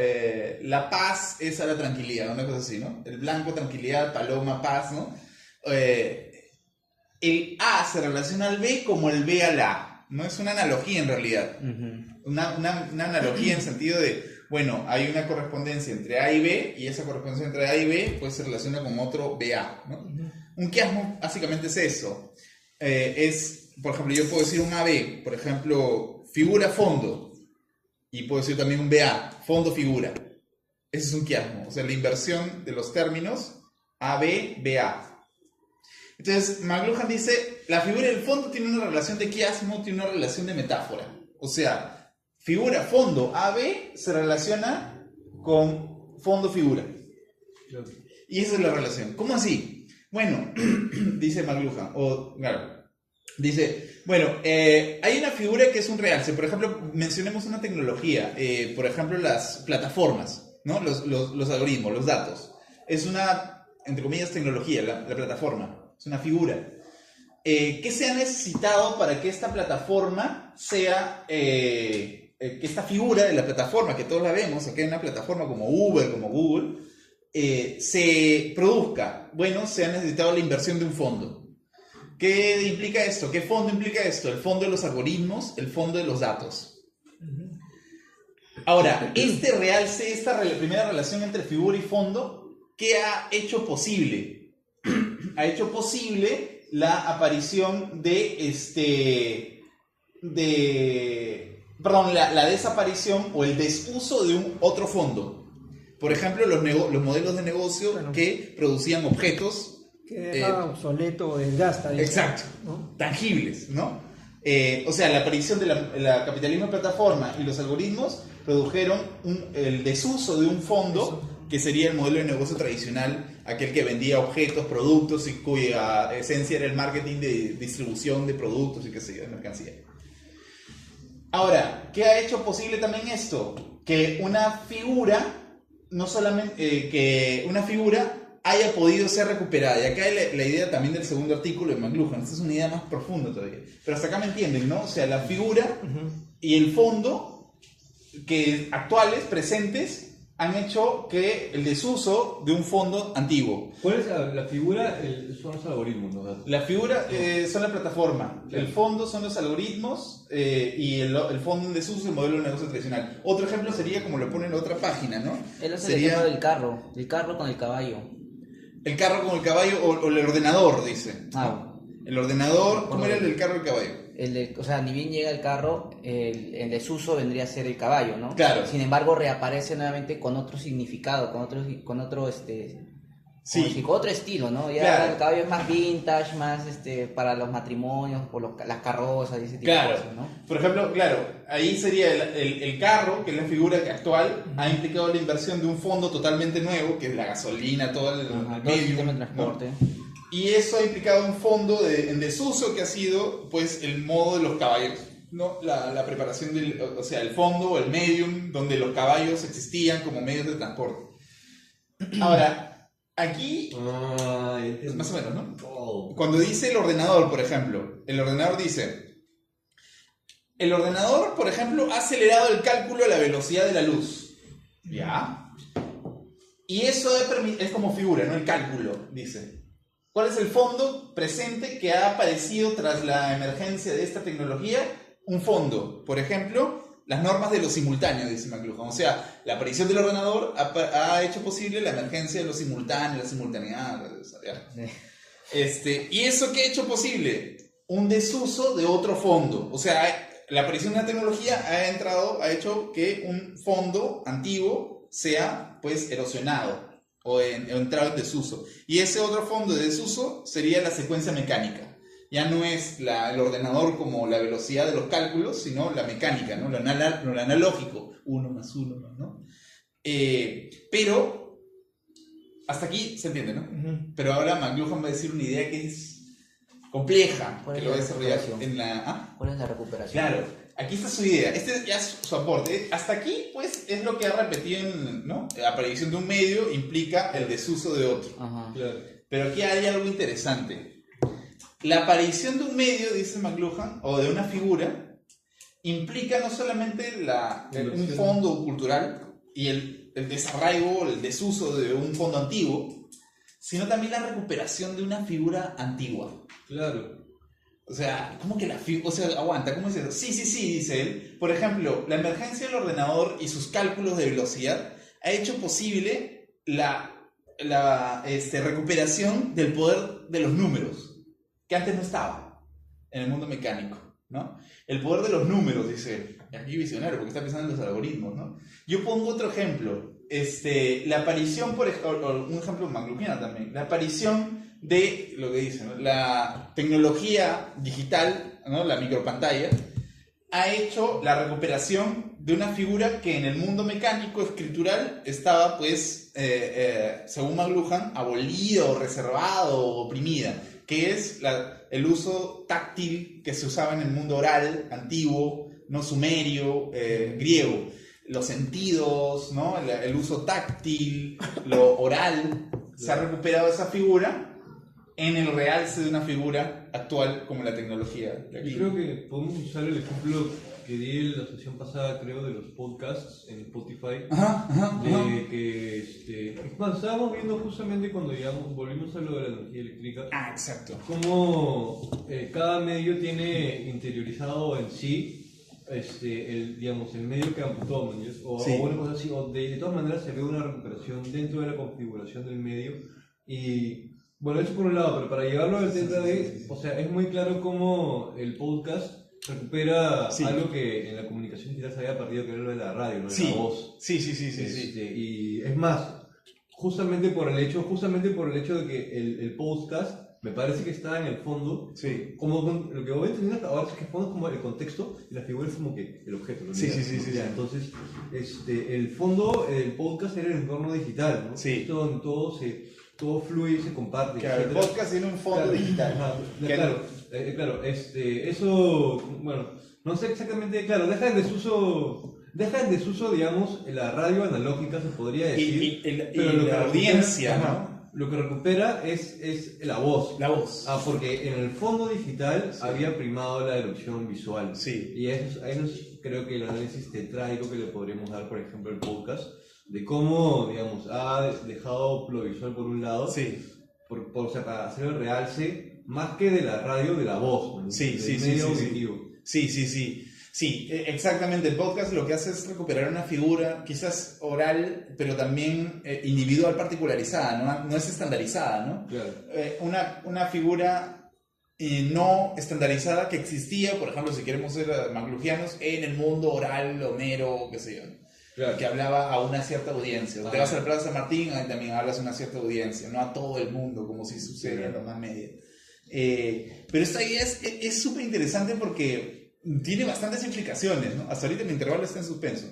la paz es a la tranquilidad, una cosa así, ¿no? El blanco, tranquilidad, paloma, paz, ¿no? El A se relaciona al B como el B al A. No es una analogía en realidad. Una analogía en sentido de, bueno, hay una correspondencia entre A y B, y esa correspondencia entre A y B pues se relaciona con otro BA, ¿no? Un quiasmo básicamente es eso. Por ejemplo, yo puedo decir un AB, por ejemplo, figura fondo. Y puedo decir también un BA, fondo-figura. Ese es un quiasmo, o sea, la inversión de los términos AB, BA. Entonces, McLuhan dice, la figura y el fondo tienen una relación de quiasmo, tiene una relación de metáfora. O sea, figura, fondo, AB se relaciona con fondo-figura. Y esa es la relación. ¿Cómo así? Bueno, dice McLuhan, dice, bueno, hay una figura que es un realce. Por ejemplo, mencionemos una tecnología, por ejemplo, las plataformas, ¿no? Los algoritmos, los datos. Es una, entre comillas, tecnología, la plataforma. Es una figura. ¿Qué se ha necesitado para que esta plataforma sea, que esta figura de la plataforma, que todos la vemos, aquí hay una plataforma como Uber, como Google, se produzca? Bueno, se ha necesitado la inversión de un fondo. ¿Qué implica esto? ¿Qué fondo implica esto? El fondo de los algoritmos, el fondo de los datos. Ahora, este realce, esta primera relación entre figura y fondo, ¿qué ha hecho posible? Ha hecho posible la aparición la desaparición o el desuso de un otro fondo. Por ejemplo, los modelos de negocio que producían objetos que deja obsoleto o desgasta. Exacto, ¿no? Tangibles, ¿no? O sea, la aparición del capitalismo de plataforma y los algoritmos produjeron el desuso de un fondo que sería el modelo de negocio tradicional, aquel que vendía objetos, productos y cuya esencia era el marketing de distribución de productos y qué sé yo, de mercancía. Ahora, ¿qué ha hecho posible también esto? Que una figura, no solamente que una figura haya podido ser recuperada. Y acá hay la idea también del segundo artículo de McLuhan. Esta es una idea más profunda todavía. Pero hasta acá me entienden, ¿no? O sea, la figura y el fondo que actuales, presentes, han hecho que el desuso de un fondo antiguo. ¿Cuál es la figura? Son los algoritmos, ¿no? La figura son la plataforma, el fondo son los algoritmos y el fondo en desuso el modelo de negocio tradicional. Otro ejemplo sería como lo pone en la otra página, ¿no? Él hace el ejemplo del carro con el caballo. El carro con el caballo o el ordenador, dice. El ordenador, ¿cómo era el del carro y el caballo? O sea, ni bien llega el carro, el desuso vendría a ser el caballo, ¿no? Claro. Sin embargo, reaparece nuevamente con otro significado, con otro estilo, ¿no? Ya claro. El caballo es más vintage, más para los matrimonios, por las carrozas y ese tipo de cosas, ¿no? Por ejemplo, claro, ahí sería el carro, que es la figura actual, ha implicado la inversión de un fondo totalmente nuevo, que es la gasolina, todo el sistema de transporte. ¿no? Y eso ha implicado un fondo en desuso que ha sido, pues, el modo de los caballos, ¿no? La preparación o sea, el fondo o el medium donde los caballos existían como medios de transporte. Ahora, aquí es más o menos, ¿no? Cuando dice el ordenador, por ejemplo, el ordenador, por ejemplo, ha acelerado el cálculo a la velocidad de la luz. ¿Ya? Y eso es como figura, ¿no? El cálculo, dice. ¿Cuál es el fondo presente que ha aparecido tras la emergencia de esta tecnología? Un fondo, por ejemplo, las normas de lo simultáneo, dice McLuhan. O sea, la aparición del ordenador ha hecho posible la emergencia de lo simultáneo, la simultaneidad. ¿Y eso qué ha hecho posible? Un desuso de otro fondo. O sea, la aparición de la tecnología ha hecho que un fondo antiguo sea, pues, erosionado. O entrado en desuso. Y ese otro fondo de desuso sería la secuencia mecánica. Ya no es el ordenador como la velocidad de los cálculos, sino la mecánica, ¿no? Lo analógico. 1 más 1, ¿no? Pero hasta aquí se entiende, ¿no? Pero ahora McLuhan va a decir una idea que es compleja, que lo va a desarrollar en la... ¿Cuál es la recuperación? Claro. Aquí está su idea, este ya es su aporte. Hasta aquí, pues, es lo que ha repetido ¿no? La aparición de un medio implica el desuso de otro. Claro. Pero aquí hay algo interesante. La aparición de un medio, dice McLuhan, o de una figura, implica no solamente un fondo cultural y el desarraigo, el desuso de un fondo antiguo, sino también la recuperación de una figura antigua. Claro. O sea, ¿cómo que aguanta? ¿Cómo es eso? Sí, dice él. Por ejemplo, la emergencia del ordenador y sus cálculos de velocidad ha hecho posible la recuperación del poder de los números, que antes no estaba en el mundo mecánico, ¿no? El poder de los números, dice, aquí visionario, porque está pensando en los algoritmos, ¿no? Yo pongo otro ejemplo, la aparición, un ejemplo McLuhan también, la aparición de lo que dicen, ¿no? La tecnología digital, ¿no? La micropantalla, ha hecho la recuperación de una figura que en el mundo mecánico escritural estaba, pues, según McLuhan, abolida o reservada o oprimida, que es el uso táctil que se usaba en el mundo oral, antiguo, no sumerio, griego. Los sentidos, ¿no? El uso táctil, lo oral, se ha recuperado esa figura en el realce de una figura actual como la tecnología. Yo creo que podemos usar el ejemplo que di en la sesión pasada, creo, de los podcasts en Spotify. De que, bueno, estábamos viendo justamente cuando volvimos a lo de la energía eléctrica. Exacto. Cómo cada medio tiene interiorizado en sí el medio que amputó, ¿no? O una cosa así, o de todas maneras se ve una recuperación dentro de la configuración del medio. Y bueno, eso por un lado, pero para llevarlo al tema o sea, es muy claro cómo el podcast recupera algo que en la comunicación digital se había perdido, que era lo de la radio, ¿no? De la voz. Sí. Y es más, justamente por el hecho de que el podcast me parece que está en el fondo, como lo que voy entendiendo ahora es que el fondo es como el contexto y la figura es como que el objeto. ¿No? Entonces, el fondo del podcast era el entorno digital, ¿no? Esto donde todo fluye y se comparte. Claro, el podcast tiene un fondo digital. Claro, eso, bueno, no sé exactamente, claro, deja en desuso, digamos, la radio analógica, se podría decir. Pero la audiencia, ¿no? Lo que recupera es la voz. La voz. Porque en el fondo digital había primado la erupción visual. Sí. Y eso creo que el análisis tetráico que le podríamos dar, por ejemplo, el podcast, de cómo, digamos, ha dejado lo visual por un lado, o sea, para hacer el realce, más que de la radio, de la voz, ¿no? Sí, exactamente. El podcast lo que hace es recuperar una figura, quizás oral, pero también individual particularizada, no es estandarizada, ¿no? Claro. Una figura no estandarizada que existía, por ejemplo, si queremos ser McLuhanos, en el mundo oral, Homero, qué sé yo. Claro. Que hablaba a una cierta audiencia. Te vas a la Plaza San Martín, ahí también hablas a una cierta audiencia, no a todo el mundo, como si sucediera en los más medios. Pero esta idea es súper interesante porque tiene bastantes implicaciones, ¿no? Hasta ahorita el intervalo está en suspenso.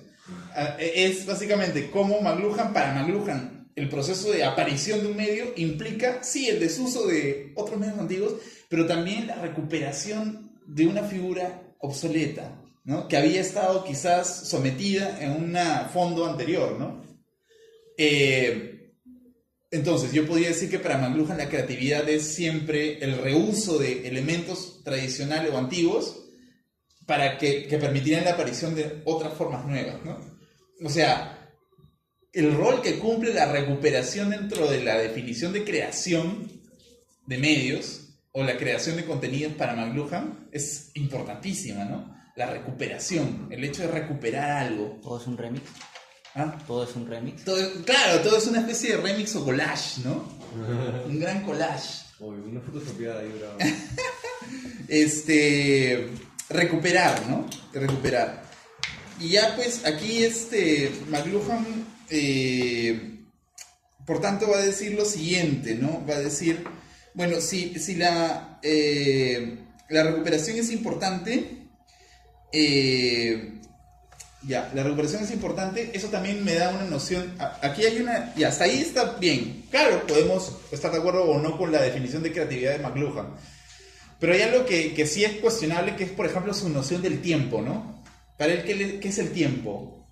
Es básicamente cómo para McLuhan, el proceso de aparición de un medio implica, sí, el desuso de otros medios antiguos, pero también la recuperación de una figura obsoleta, ¿no? Que había estado quizás sometida en un fondo anterior, ¿no? Entonces, yo podría decir que para McLuhan la creatividad es siempre el reuso de elementos tradicionales o antiguos para que permitieran la aparición de otras formas nuevas, ¿no? O sea, el rol que cumple la recuperación dentro de la definición de creación de medios o la creación de contenidos para McLuhan es importantísima, ¿no? La recuperación, el hecho de recuperar algo. ¿Todo es un remix? ¿Ah? ¿Todo es un remix? Claro, todo es una especie de remix o collage, ¿no? Un gran collage. Una fotocopiada ahí, bravo. Recuperar, ¿no? Recuperar. Y ya pues aquí McLuhan, por tanto, va a decir lo siguiente, ¿no? Va a decir, bueno, si la recuperación es importante, la recuperación es importante, eso también me da una noción, aquí hay y hasta ahí está bien. Claro, podemos estar de acuerdo o no con la definición de creatividad de McLuhan. Pero hay algo que sí es cuestionable, que es, por ejemplo, su noción del tiempo, ¿no? Para él, ¿qué es el tiempo?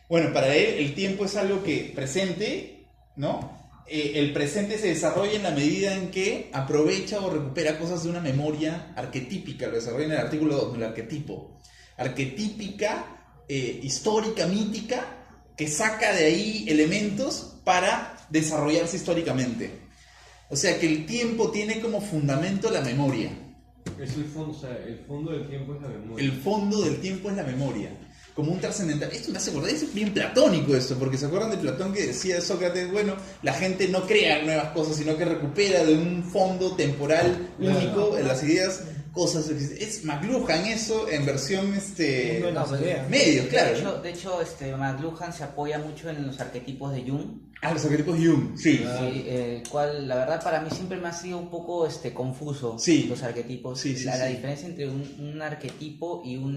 Bueno, para él el tiempo es algo que presente, ¿no? El presente se desarrolla en la medida en que aprovecha o recupera cosas de una memoria arquetípica, lo desarrolla en el artículo 2, el arquetipo. Arquetípica, histórica, mítica, que saca de ahí elementos para desarrollarse históricamente. O sea que el tiempo tiene como fundamento la memoria. Es el fondo, o sea, el fondo del tiempo es la memoria. El fondo del tiempo es la memoria. Como un trascendental. Esto me hace acordar, es bien platónico esto, porque se acuerdan de Platón que decía Sócrates, bueno, la gente no crea nuevas cosas, sino que recupera de un fondo temporal único en las ideas cosas. Es McLuhan eso en versión Mundo de las ideas. medios, claro. De hecho, McLuhan se apoya mucho en los arquetipos de Jung. Los arquetipos Jung, sí. Sí, cual la verdad para mí siempre me ha sido un poco confuso Sí. los arquetipos. Sí, sí, la sí. diferencia entre un arquetipo y un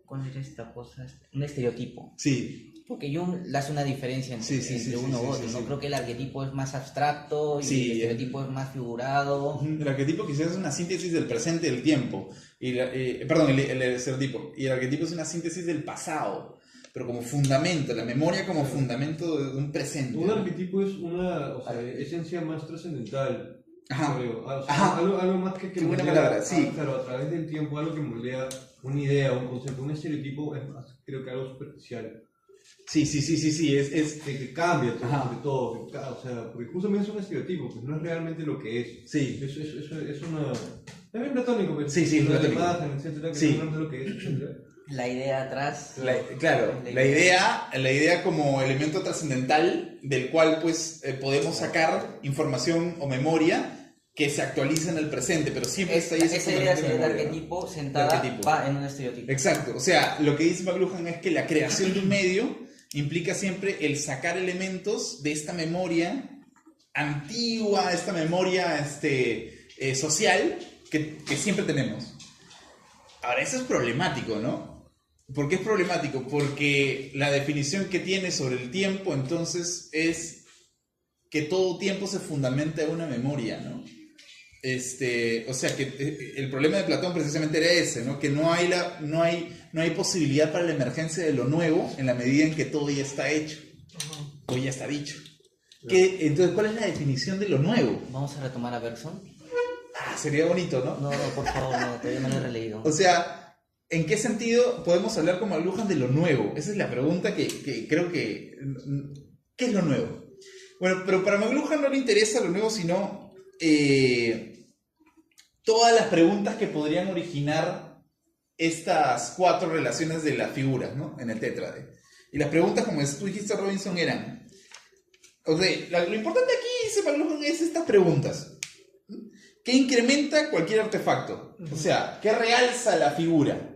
¿cuál es esta cosa? Un estereotipo. Sí. Porque Jung le hace una diferencia entre, Sí, uno sí, u otro. sí, ¿no? sí. Creo que el arquetipo es más abstracto y Sí, el estereotipo es más figurado. El arquetipo quizás es una síntesis del presente y del tiempo. Perdón, el estereotipo. Y el arquetipo es una síntesis del pasado. Pero como fundamento, la memoria como fundamento de un presente. Un arquetipo es una esencia más trascendental. Ajá. Creo. Ajá. Algo más que Qué buena moldea, palabra, sí. Claro, a través del tiempo, algo que moldea una idea, un concepto. Un estereotipo es más, creo que algo superficial. Sí. Es Que cambia Ajá. sobre todo. O sea, porque justamente es un estereotipo, pues no es realmente lo que es. Sí. Es una. Es bien platónico, pues. Sí, sí, es Lo de la platónico. imagen, etcétera, que Sí. no es realmente lo que es, etcétera. La idea atrás. Claro, la idea como elemento trascendental del cual pues podemos sacar información o memoria que se actualiza en el presente, pero siempre está ahí ese Esa idea fundamento de sería el memoria, ¿no? arquetipo sentada arquetipo. va en un estereotipo. Exacto, o sea, lo que dice McLuhan es que la creación de un medio implica siempre el sacar elementos de esta memoria antigua, esta memoria social que siempre tenemos. Ahora, eso es problemático, ¿no? ¿Por qué es problemático? Porque la definición que tiene sobre el tiempo entonces es que todo tiempo se fundamenta en una memoria, ¿no? O sea, que el problema de Platón precisamente era ese, ¿no? Que no hay posibilidad para la emergencia de lo nuevo en la medida en que todo ya está hecho, o ya está dicho. Entonces, ¿cuál es la definición de lo nuevo? Vamos a retomar a Bergson. Sería bonito, ¿no? No, por favor, no, todavía no lo he releído. O sea, ¿en qué sentido podemos hablar con McLuhan de lo nuevo? Esa es la pregunta que creo que... ¿Qué es lo nuevo? Bueno, pero para McLuhan no le interesa lo nuevo, sino todas las preguntas que podrían originar estas 4 relaciones de las figuras, ¿no? En el tétrade. Y las preguntas, como tú dijiste, Robinson, eran... O sea, lo importante aquí, dice McLuhan, es estas preguntas. ¿Qué incrementa cualquier artefacto? O sea, ¿qué realza la figura?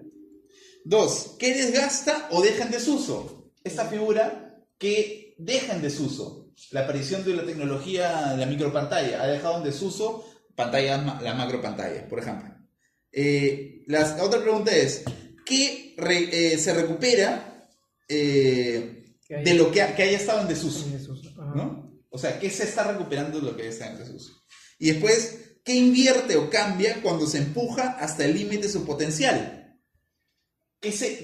2. ¿Qué desgasta o deja en desuso? Esta figura que deja en desuso. La aparición de la tecnología de la micropantalla ha dejado en desuso la macropantalla, por ejemplo. La otra pregunta es, ¿qué se recupera de lo que haya estado en desuso? ¿No? O sea, ¿qué se está recuperando de lo que está en desuso? Y después, ¿qué invierte o cambia cuando se empuja hasta el límite de su potencial?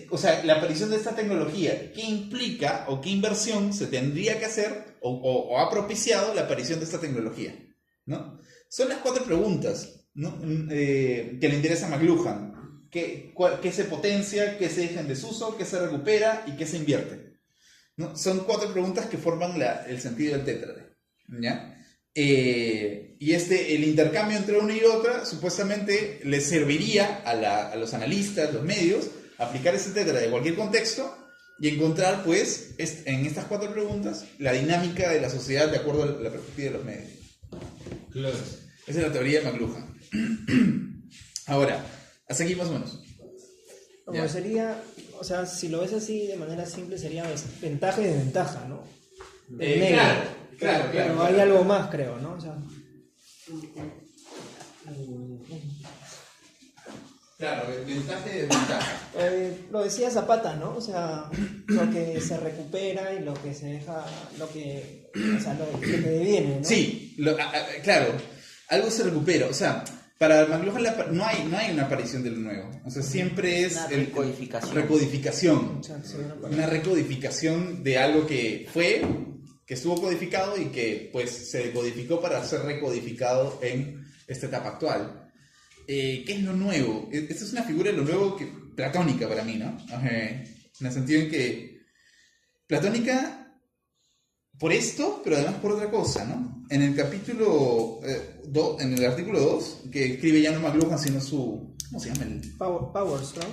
O sea, la aparición de esta tecnología, ¿qué implica o qué inversión se tendría que hacer o ha propiciado la aparición de esta tecnología? ¿No? Son las 4 preguntas, ¿no? Que le interesa a McLuhan. ¿Qué se potencia, qué se deja en desuso, qué se recupera y qué se invierte? ¿No? Son 4 preguntas que forman el sentido del tétrade, ¿ya? Y el intercambio entre una y otra supuestamente les serviría a los analistas, los medios, aplicar ese tétrade de cualquier contexto y encontrar, pues, en estas 4 preguntas, la dinámica de la sociedad de acuerdo a la perspectiva de los medios. Claro. Esa es la teoría de McLuhan. Ahora, hasta aquí más o menos. Como Ya. sería, o sea, si lo ves así de manera simple, sería ventaja y desventaja, ¿no? Del negro. Claro. Pero hay algo más, creo, ¿no? O sea, Claro, ventaja y desventaja. lo decía Zapata, ¿no? O sea, lo que se recupera y lo que se deja, lo que deviene, ¿no? Sí, claro, algo se recupera. O sea, para McLuhan no hay una aparición de lo nuevo. O sea, siempre es Una recodificación. recodificación. O sea, sí, Una recodificación de algo que estuvo codificado y que pues se decodificó para ser recodificado en esta etapa actual. ¿Qué es lo nuevo? Esta es una figura de lo nuevo platónica para mí, ¿no? En el sentido en que platónica por esto, pero además por otra cosa, ¿no? En el capítulo en el artículo 2, que escribe ya no McLuhan, sino su... ¿Cómo se llama? Powers, ¿no?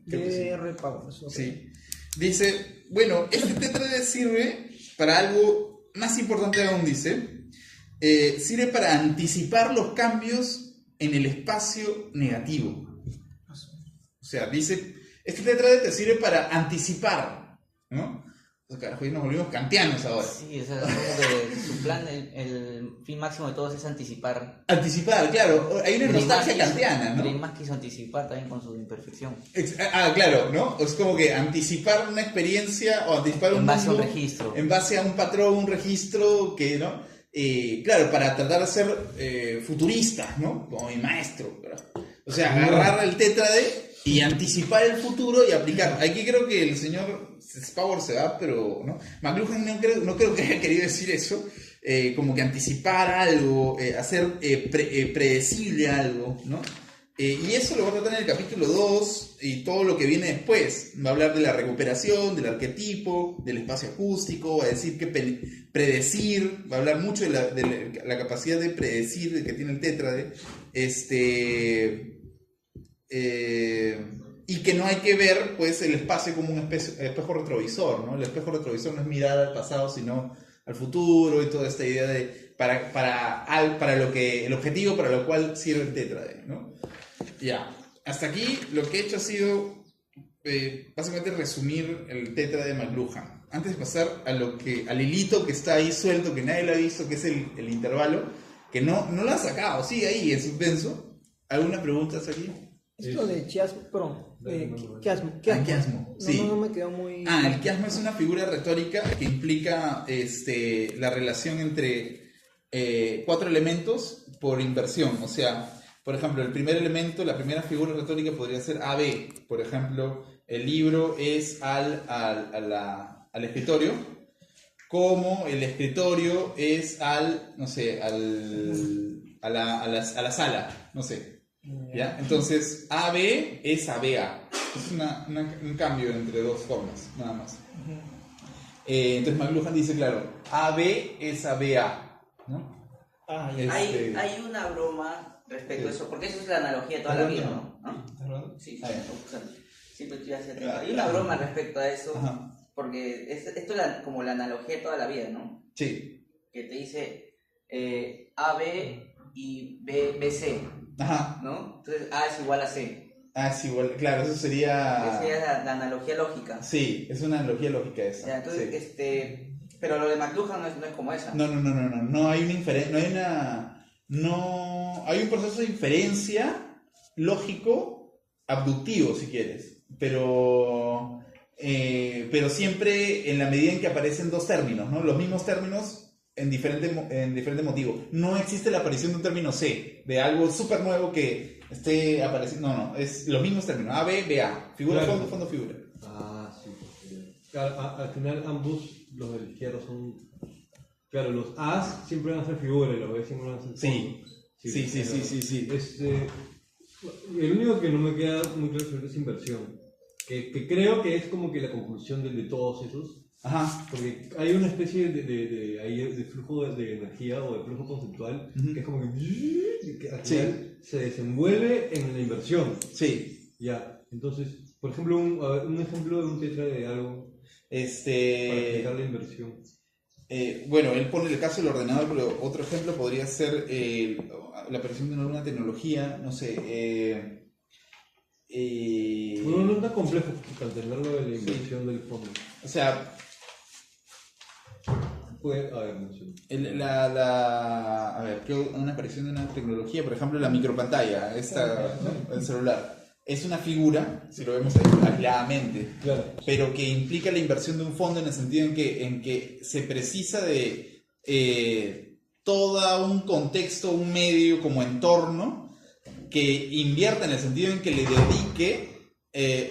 Creo que sí. D.R. Powers. Okay. Sí. Dice, bueno, este tétrade sirve para algo más importante aún, dice, sirve para anticipar los cambios en el espacio negativo. O sea, dice, este tétrade te sirve para anticipar, ¿no? O sea, carajo, ya nos volvimos kantianos ahora. Sí, o sea, como que su plan, el fin máximo de todos es anticipar. Anticipar, claro, hay una nostalgia kantiana, ¿no? Green más quiso anticipar también con su imperfección. Claro, ¿no? Es como que anticipar una experiencia o anticipar un En base a un mundo registro. en base a un patrón, un registro que, ¿no? Claro, para tratar de ser futuristas, ¿no? Como mi maestro, ¿verdad? O sea, agarrar el tétrade y anticipar el futuro y aplicar. Aquí creo que el señor Power se va, pero ¿no? McLuhan no creo que haya querido decir eso. Como que anticipar algo, hacer predecible algo, ¿no? Y eso lo va a tratar en el capítulo 2 y todo lo que viene después. Va a hablar de la recuperación, del arquetipo, del espacio acústico, va a decir que predecir, va a hablar mucho de la capacidad de predecir que tiene el tétrade. Y que no hay que ver pues el espacio como un espejo retrovisor, ¿no? El espejo retrovisor no es mirar al pasado, sino al futuro y toda esta idea de para lo que el objetivo para lo cual sirve el tétrade, ¿no? Ya, hasta aquí lo que he hecho ha sido básicamente resumir el tétrade de McLuhan. Antes de pasar al hilito que está ahí suelto, que nadie lo ha visto, que es el intervalo, que no lo han sacado, sigue ahí en suspenso. ¿Alguna pregunta hasta aquí? Esto de chiasmo, chiasmo. Chiasmo, sí. No me quedó muy... El chiasmo es una figura retórica que implica la relación entre 4 elementos por inversión. O sea, por ejemplo, el primer elemento, la primera figura retórica podría ser AB. Por ejemplo, el libro es al escritorio, como el escritorio es a la sala, no sé. ¿Ya? Entonces, AB es ABA. Es un cambio entre dos formas, nada más. Entonces McLuhan dice, claro, AB es ABA, ¿no? Hay una broma respecto a eso, porque eso es la analogía de toda la vida, ¿no? Sí, siempre estoy haciendo. Hay una broma respecto a eso, porque esto es como la analogía de toda la vida, ¿no? Sí. Que te dice AB y BC, ¿no? Entonces A es igual a C. Es igual, claro, eso sería... Esa sería la analogía lógica. Sí, es una analogía lógica esa. Ya, entonces, sí. Pero lo de McLuhan no es como esa. No hay una inferencia, hay un proceso de inferencia lógico, abductivo si quieres, pero siempre en la medida en que aparecen dos términos, ¿no? Los mismos términos en diferente motivo. No existe la aparición de un término C, de algo súper nuevo que esté apareciendo. No, es los mismos términos. A, B, B, A. Figura, claro. Fondo, figura. Sí. Claro, al final ambos, los de la izquierda son... Claro, los A's siempre van a ser figura y los B siempre van a ser fondo. Sí. El único que no me queda muy claro es inversión. Que creo que es como que la conclusión de todos esos. Porque hay una especie de flujo de energía o de flujo conceptual que es como que al final se desenvuelve en la inversión. Sí. Ya, entonces, por ejemplo, un ejemplo de un tétrade de algo para explicar la inversión. Bueno, él pone el caso del ordenador, pero otro ejemplo podría ser la aparición de alguna tecnología, no sé. No es tan complejo para entenderlo de la inversión del fondo. O sea, una aparición de una tecnología, por ejemplo, la micropantalla, el celular. Es una figura, si lo vemos aisladamente, claro, pero que implica la inversión de un fondo en el sentido en que se precisa de todo un contexto, un medio como entorno, que invierta en el sentido en que le dedique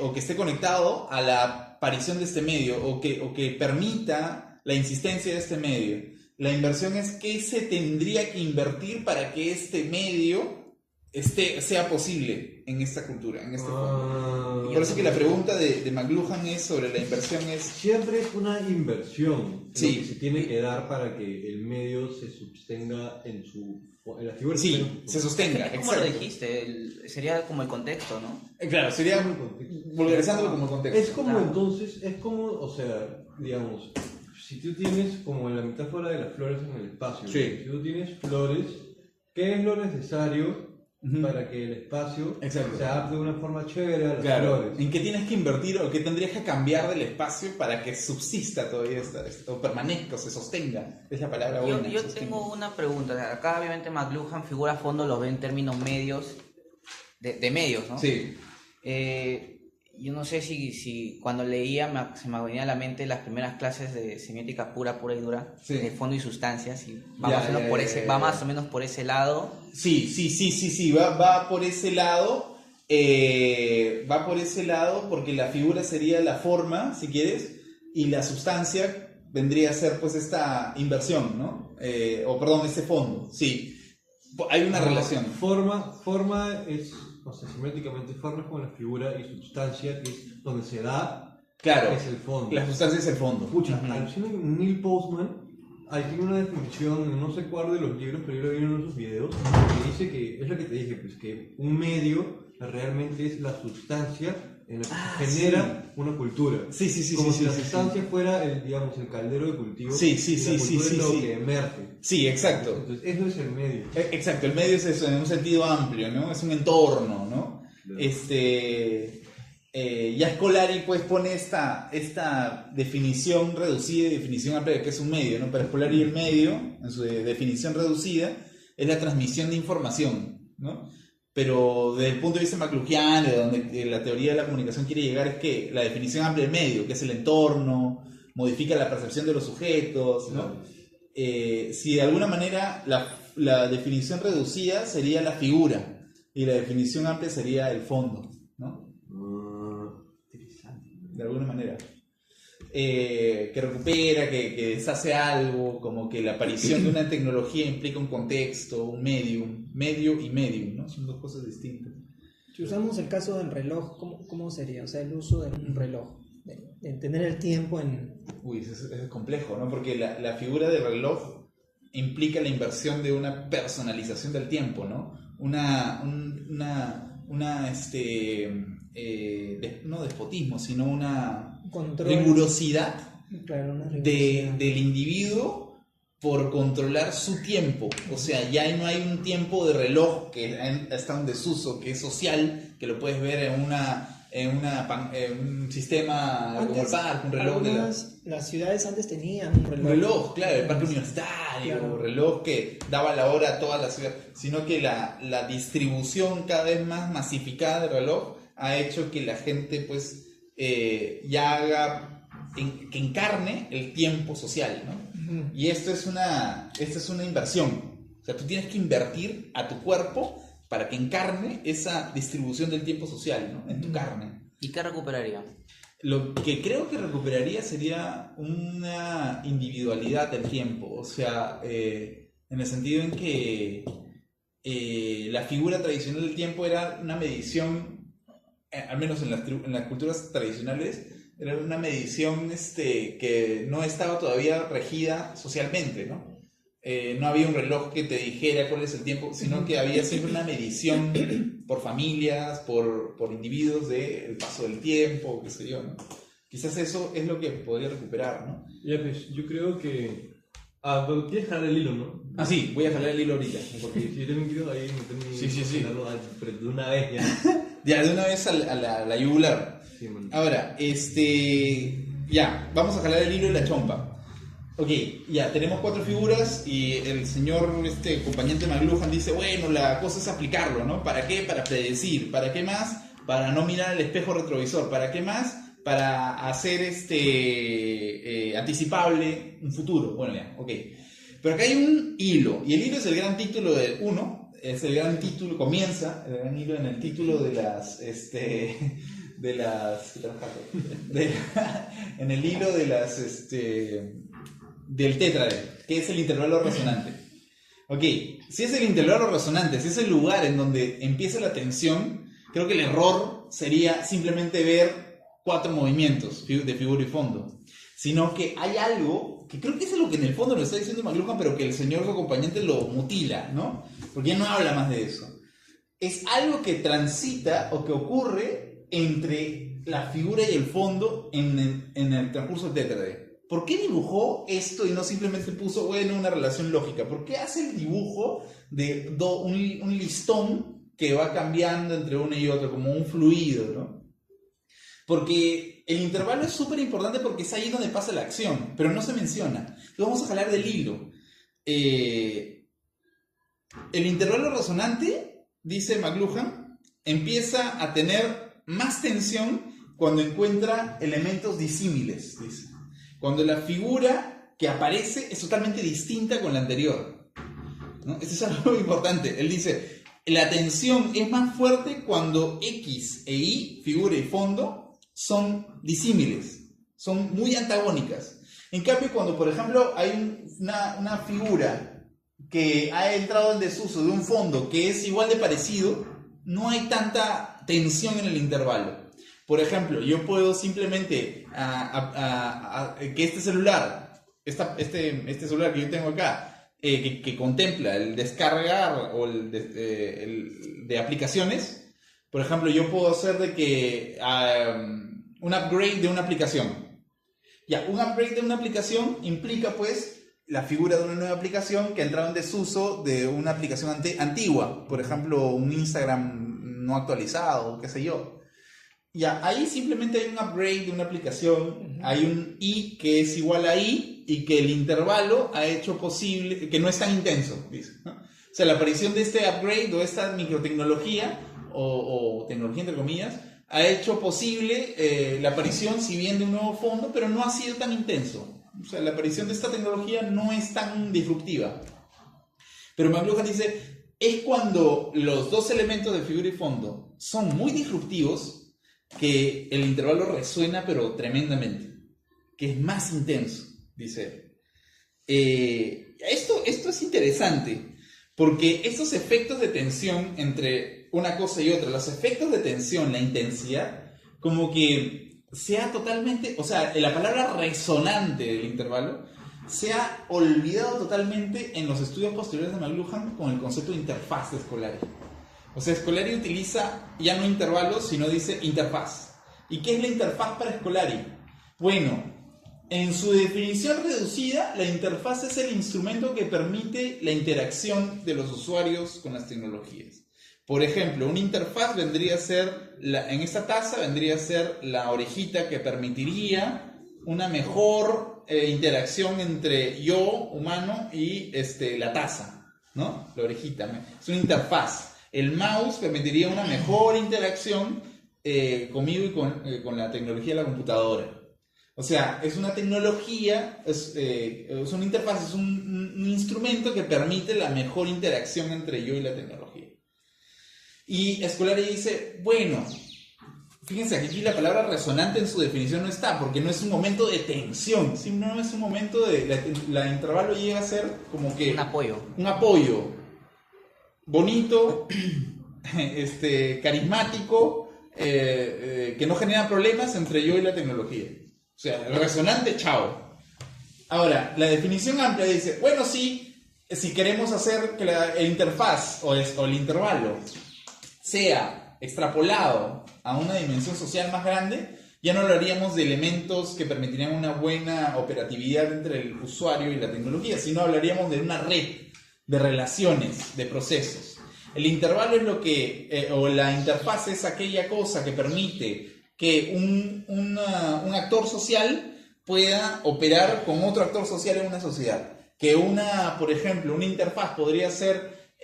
o que esté conectado a la aparición de este medio o que permita la insistencia de este medio. La inversión es qué se tendría que invertir para que este medio sea posible en esta cultura, en este fondo. Por eso que la pregunta de McLuhan es sobre la inversión siempre es una inversión que se tiene que dar para que el medio se sostenga en la figura. Sí, se sostenga. Es como lo dijiste, sería como el contexto, ¿no? Claro, sería vulgarizándolo como el contexto. Es como entonces, o sea, digamos, si tú tienes, como en la metáfora de las flores en el espacio, Sí. si tú tienes flores, ¿qué es lo necesario para que el espacio Exacto. se adapte de una forma chévere a las Claro, flores? ¿en qué tienes que invertir o qué tendrías que cambiar del espacio para que subsista todavía o permanezca o se sostenga? Es la palabra buena. Yo sostenga. tengo una pregunta. Acá obviamente McLuhan figura a fondo, lo ve en términos medios, de medios, ¿no? Sí. Yo no sé si cuando leía se me venía a la mente las primeras clases de semiótica pura y dura, Sí. de fondo y sustancias, y va, Ya, más, o menos ya, por ya, ese, ya, va ya. más o menos por ese lado. Sí, va por ese lado. Va por ese lado porque la figura sería la forma, si quieres, y la sustancia vendría a ser pues esta inversión, ¿no? Este fondo, sí. Hay una relación. Forma es, o sea, semióticamente, forma es como la figura y sustancia, que es donde se da, Claro, es el fondo. la sustancia es el fondo. Escucha, Ujú. alucina Neil Postman, ahí tiene una definición, no sé cuál de los libros, pero yo lo vi en uno de sus videos, que dice que, es lo que te dije, pues que un medio realmente es la sustancia en la que se genera una cultura. Sí, Como si la sí. sustancia fuera el, digamos, el caldero de cultivo. Sí, y la cultura es lo sí. que emerge. Sí, exacto. Entonces, eso es el medio. Exacto, el medio es eso, en un sentido amplio, ¿no? Es un entorno, ¿no? Ya Scolari pues pone esta definición reducida y definición amplia de que es un medio, ¿no? Para Scolari el medio, en su definición reducida, es la transmisión de información, ¿no? Pero desde el punto de vista McLuhan, de donde la teoría de la comunicación quiere llegar, es que la definición amplia del medio, que es el entorno, modifica la percepción de los sujetos, ¿no? Si de alguna manera la definición reducida sería la figura y la definición amplia sería el fondo, ¿no? De alguna manera. Que recupera, que deshace algo, como que la aparición de una tecnología implica un contexto, un medio y medium, ¿no? Son dos cosas distintas. Si usamos el caso del reloj, ¿cómo sería? O sea, el uso de un reloj, de tener el tiempo en... Uy, eso es complejo, ¿no? Porque la figura de reloj implica la inversión de una personalización del tiempo, ¿no? No despotismo, sino una control. rigurosidad, Claro, una del individuo por controlar su tiempo. O sea, ya no hay un tiempo de reloj que está en desuso, que es social, que lo puedes ver en un sistema Antes, como el parque, un reloj de las ciudades antes tenían un reloj. un reloj, claro, el parque universitario, Claro. reloj que daba la hora a toda la ciudad, sino que la distribución cada vez más masificada del reloj ha hecho que la gente pues ya haga, que encarne el tiempo social, ¿no? Ujú. Y esto es una inversión, o sea, tú tienes que invertir a tu cuerpo para que encarne esa distribución del tiempo social, ¿no? En tu carne. ¿Y qué recuperaría? Lo que creo que recuperaría sería una individualidad del tiempo, o sea, en el sentido en que la figura tradicional del tiempo era una medición, al menos en las culturas tradicionales, era una medición que no estaba todavía regida socialmente, ¿no? No había un reloj que te dijera cuál es el tiempo, sino que había siempre una medición por familias, por individuos del paso del tiempo, qué sé yo, ¿no? Quizás eso es lo que podría recuperar, ¿no? Ya, pues, yo creo que... pero tienes que jalar el hilo, ¿no? Ah, sí, voy a jalar el hilo ahorita. Porque si yo también quiero ahí meterme... Sí. Pero de una vez ya. Ya, de una vez a la yugular. Sí, man. Ahora, ya, vamos a jalar el hilo de la chompa. Ok, ya, tenemos 4 figuras y el señor acompañante McLuhan dice, bueno, la cosa es aplicarlo, ¿no? ¿Para qué? Para predecir. ¿Para qué más? Para no mirar al espejo retrovisor. ¿Para qué más? Para hacer anticipable un futuro. Bueno, ya, ok. Pero acá hay un hilo, y el hilo es el gran título del 1, es el gran título, comienza el gran hilo en el título de las, en el hilo de las, del tétrade, que es el intervalo resonante. Ok, si es el intervalo resonante, si es el lugar en donde empieza la tensión, creo que el error sería simplemente ver 4 movimientos de figura y fondo, sino que hay algo que creo que es lo que en el fondo lo está diciendo McLuhan, pero que el señor su acompañante lo mutila, ¿no? Porque ya no habla más de eso. Es algo que transita o que ocurre entre la figura y el fondo en el transcurso del tétrade. ¿por qué dibujó esto y no simplemente puso, bueno, una relación lógica? ¿Por qué hace el dibujo de un listón que va cambiando entre uno y otro, como un fluido, ¿no? Porque el intervalo es súper importante porque es ahí donde pasa la acción, pero no se menciona. Entonces vamos a jalar del hilo. El intervalo resonante, dice McLuhan, empieza a tener más tensión cuando encuentra elementos disímiles, dice. Cuando la figura que aparece es totalmente distinta con la anterior, ¿no? Esto es algo importante. Él dice, la tensión es más fuerte cuando X e Y, figura y fondo, son disímiles, son muy antagónicas. En cambio, cuando, por ejemplo, hay una figura que ha entrado en desuso de un fondo que es igual de parecido, no hay tanta tensión en el intervalo. Por ejemplo, yo puedo simplemente que este celular, este celular que yo tengo acá, que contempla el descargar o el de aplicaciones, por ejemplo, yo puedo hacer de que un upgrade de una aplicación. Ya, un upgrade de una aplicación implica pues la figura de una nueva aplicación que ha entrado en desuso de una aplicación antigua, por ejemplo, un Instagram no actualizado, qué sé yo. Ya, ahí simplemente hay un upgrade de una aplicación, hay un I que es igual a I y que el intervalo ha hecho posible, que no es tan intenso, dice, ¿no? O sea, la aparición de este upgrade o esta microtecnología, o tecnología entre comillas, ha hecho posible la aparición, si bien de un nuevo fondo, pero no ha sido tan intenso. O sea, la aparición de esta tecnología no es tan disruptiva. Pero McLuhan dice, es cuando los dos elementos de figura y fondo son muy disruptivos que el intervalo resuena, pero tremendamente, que es más intenso, dice. Esto es interesante, porque estos efectos de tensión entre una cosa y otra, los efectos de tensión, la intensidad, como que sea totalmente, o sea, la palabra resonante del intervalo se ha olvidado totalmente en los estudios posteriores de McLuhan con el concepto de interfaz de Scolari. O sea, Scolari utiliza ya no intervalos, sino dice interfaz. ¿Y qué es la interfaz para Scolari? Bueno, en su definición reducida, la interfaz es el instrumento que permite la interacción de los usuarios con las tecnologías. Por ejemplo, una interfaz vendría a ser, en esta taza vendría a ser la orejita que permitiría una mejor interacción entre yo, humano, y la taza, ¿no? La orejita, es una interfaz. El mouse permitiría una mejor interacción conmigo y con la tecnología de la computadora. O sea, es una tecnología, es una interfaz, es un instrumento que permite la mejor interacción entre yo y la tecnología. Y Scolari dice, bueno, fíjense, aquí la palabra resonante en su definición no está, porque no es un momento de tensión, sino es un momento de... La intervalo llega a ser como que... Un apoyo. Bonito, carismático, que no genera problemas entre yo y la tecnología. O sea, el resonante, chao. Ahora, la definición amplia dice, bueno, sí, si queremos hacer que la interfaz o el intervalo sea extrapolado a una dimensión social más grande, ya no hablaríamos de elementos que permitirían una buena operatividad entre el usuario y la tecnología, sino hablaríamos de una red de relaciones, de procesos. El intervalo es lo que, o la interfaz es aquella cosa que permite que un actor social pueda operar con otro actor social en una sociedad. Que por ejemplo, una interfaz podría ser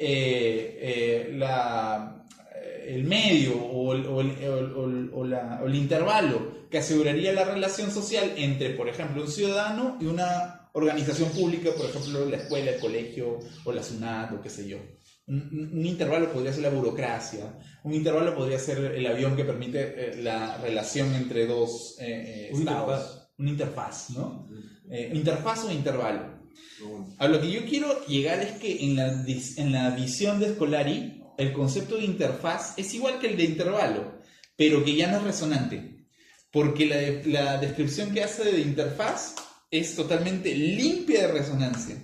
el medio o el intervalo que aseguraría la relación social entre, por ejemplo, un ciudadano y una organización pública, por ejemplo, la escuela, el colegio o la SUNAT o qué sé yo. Un intervalo podría ser la burocracia, un intervalo podría ser el avión que permite la relación entre dos estados. Una interfaz, ¿no? Interfaz o intervalo. A lo que yo quiero llegar es que en la visión de Scolari, el concepto de interfaz es igual que el de intervalo, pero que ya no es resonante, porque la descripción que hace de interfaz es totalmente limpia de resonancia.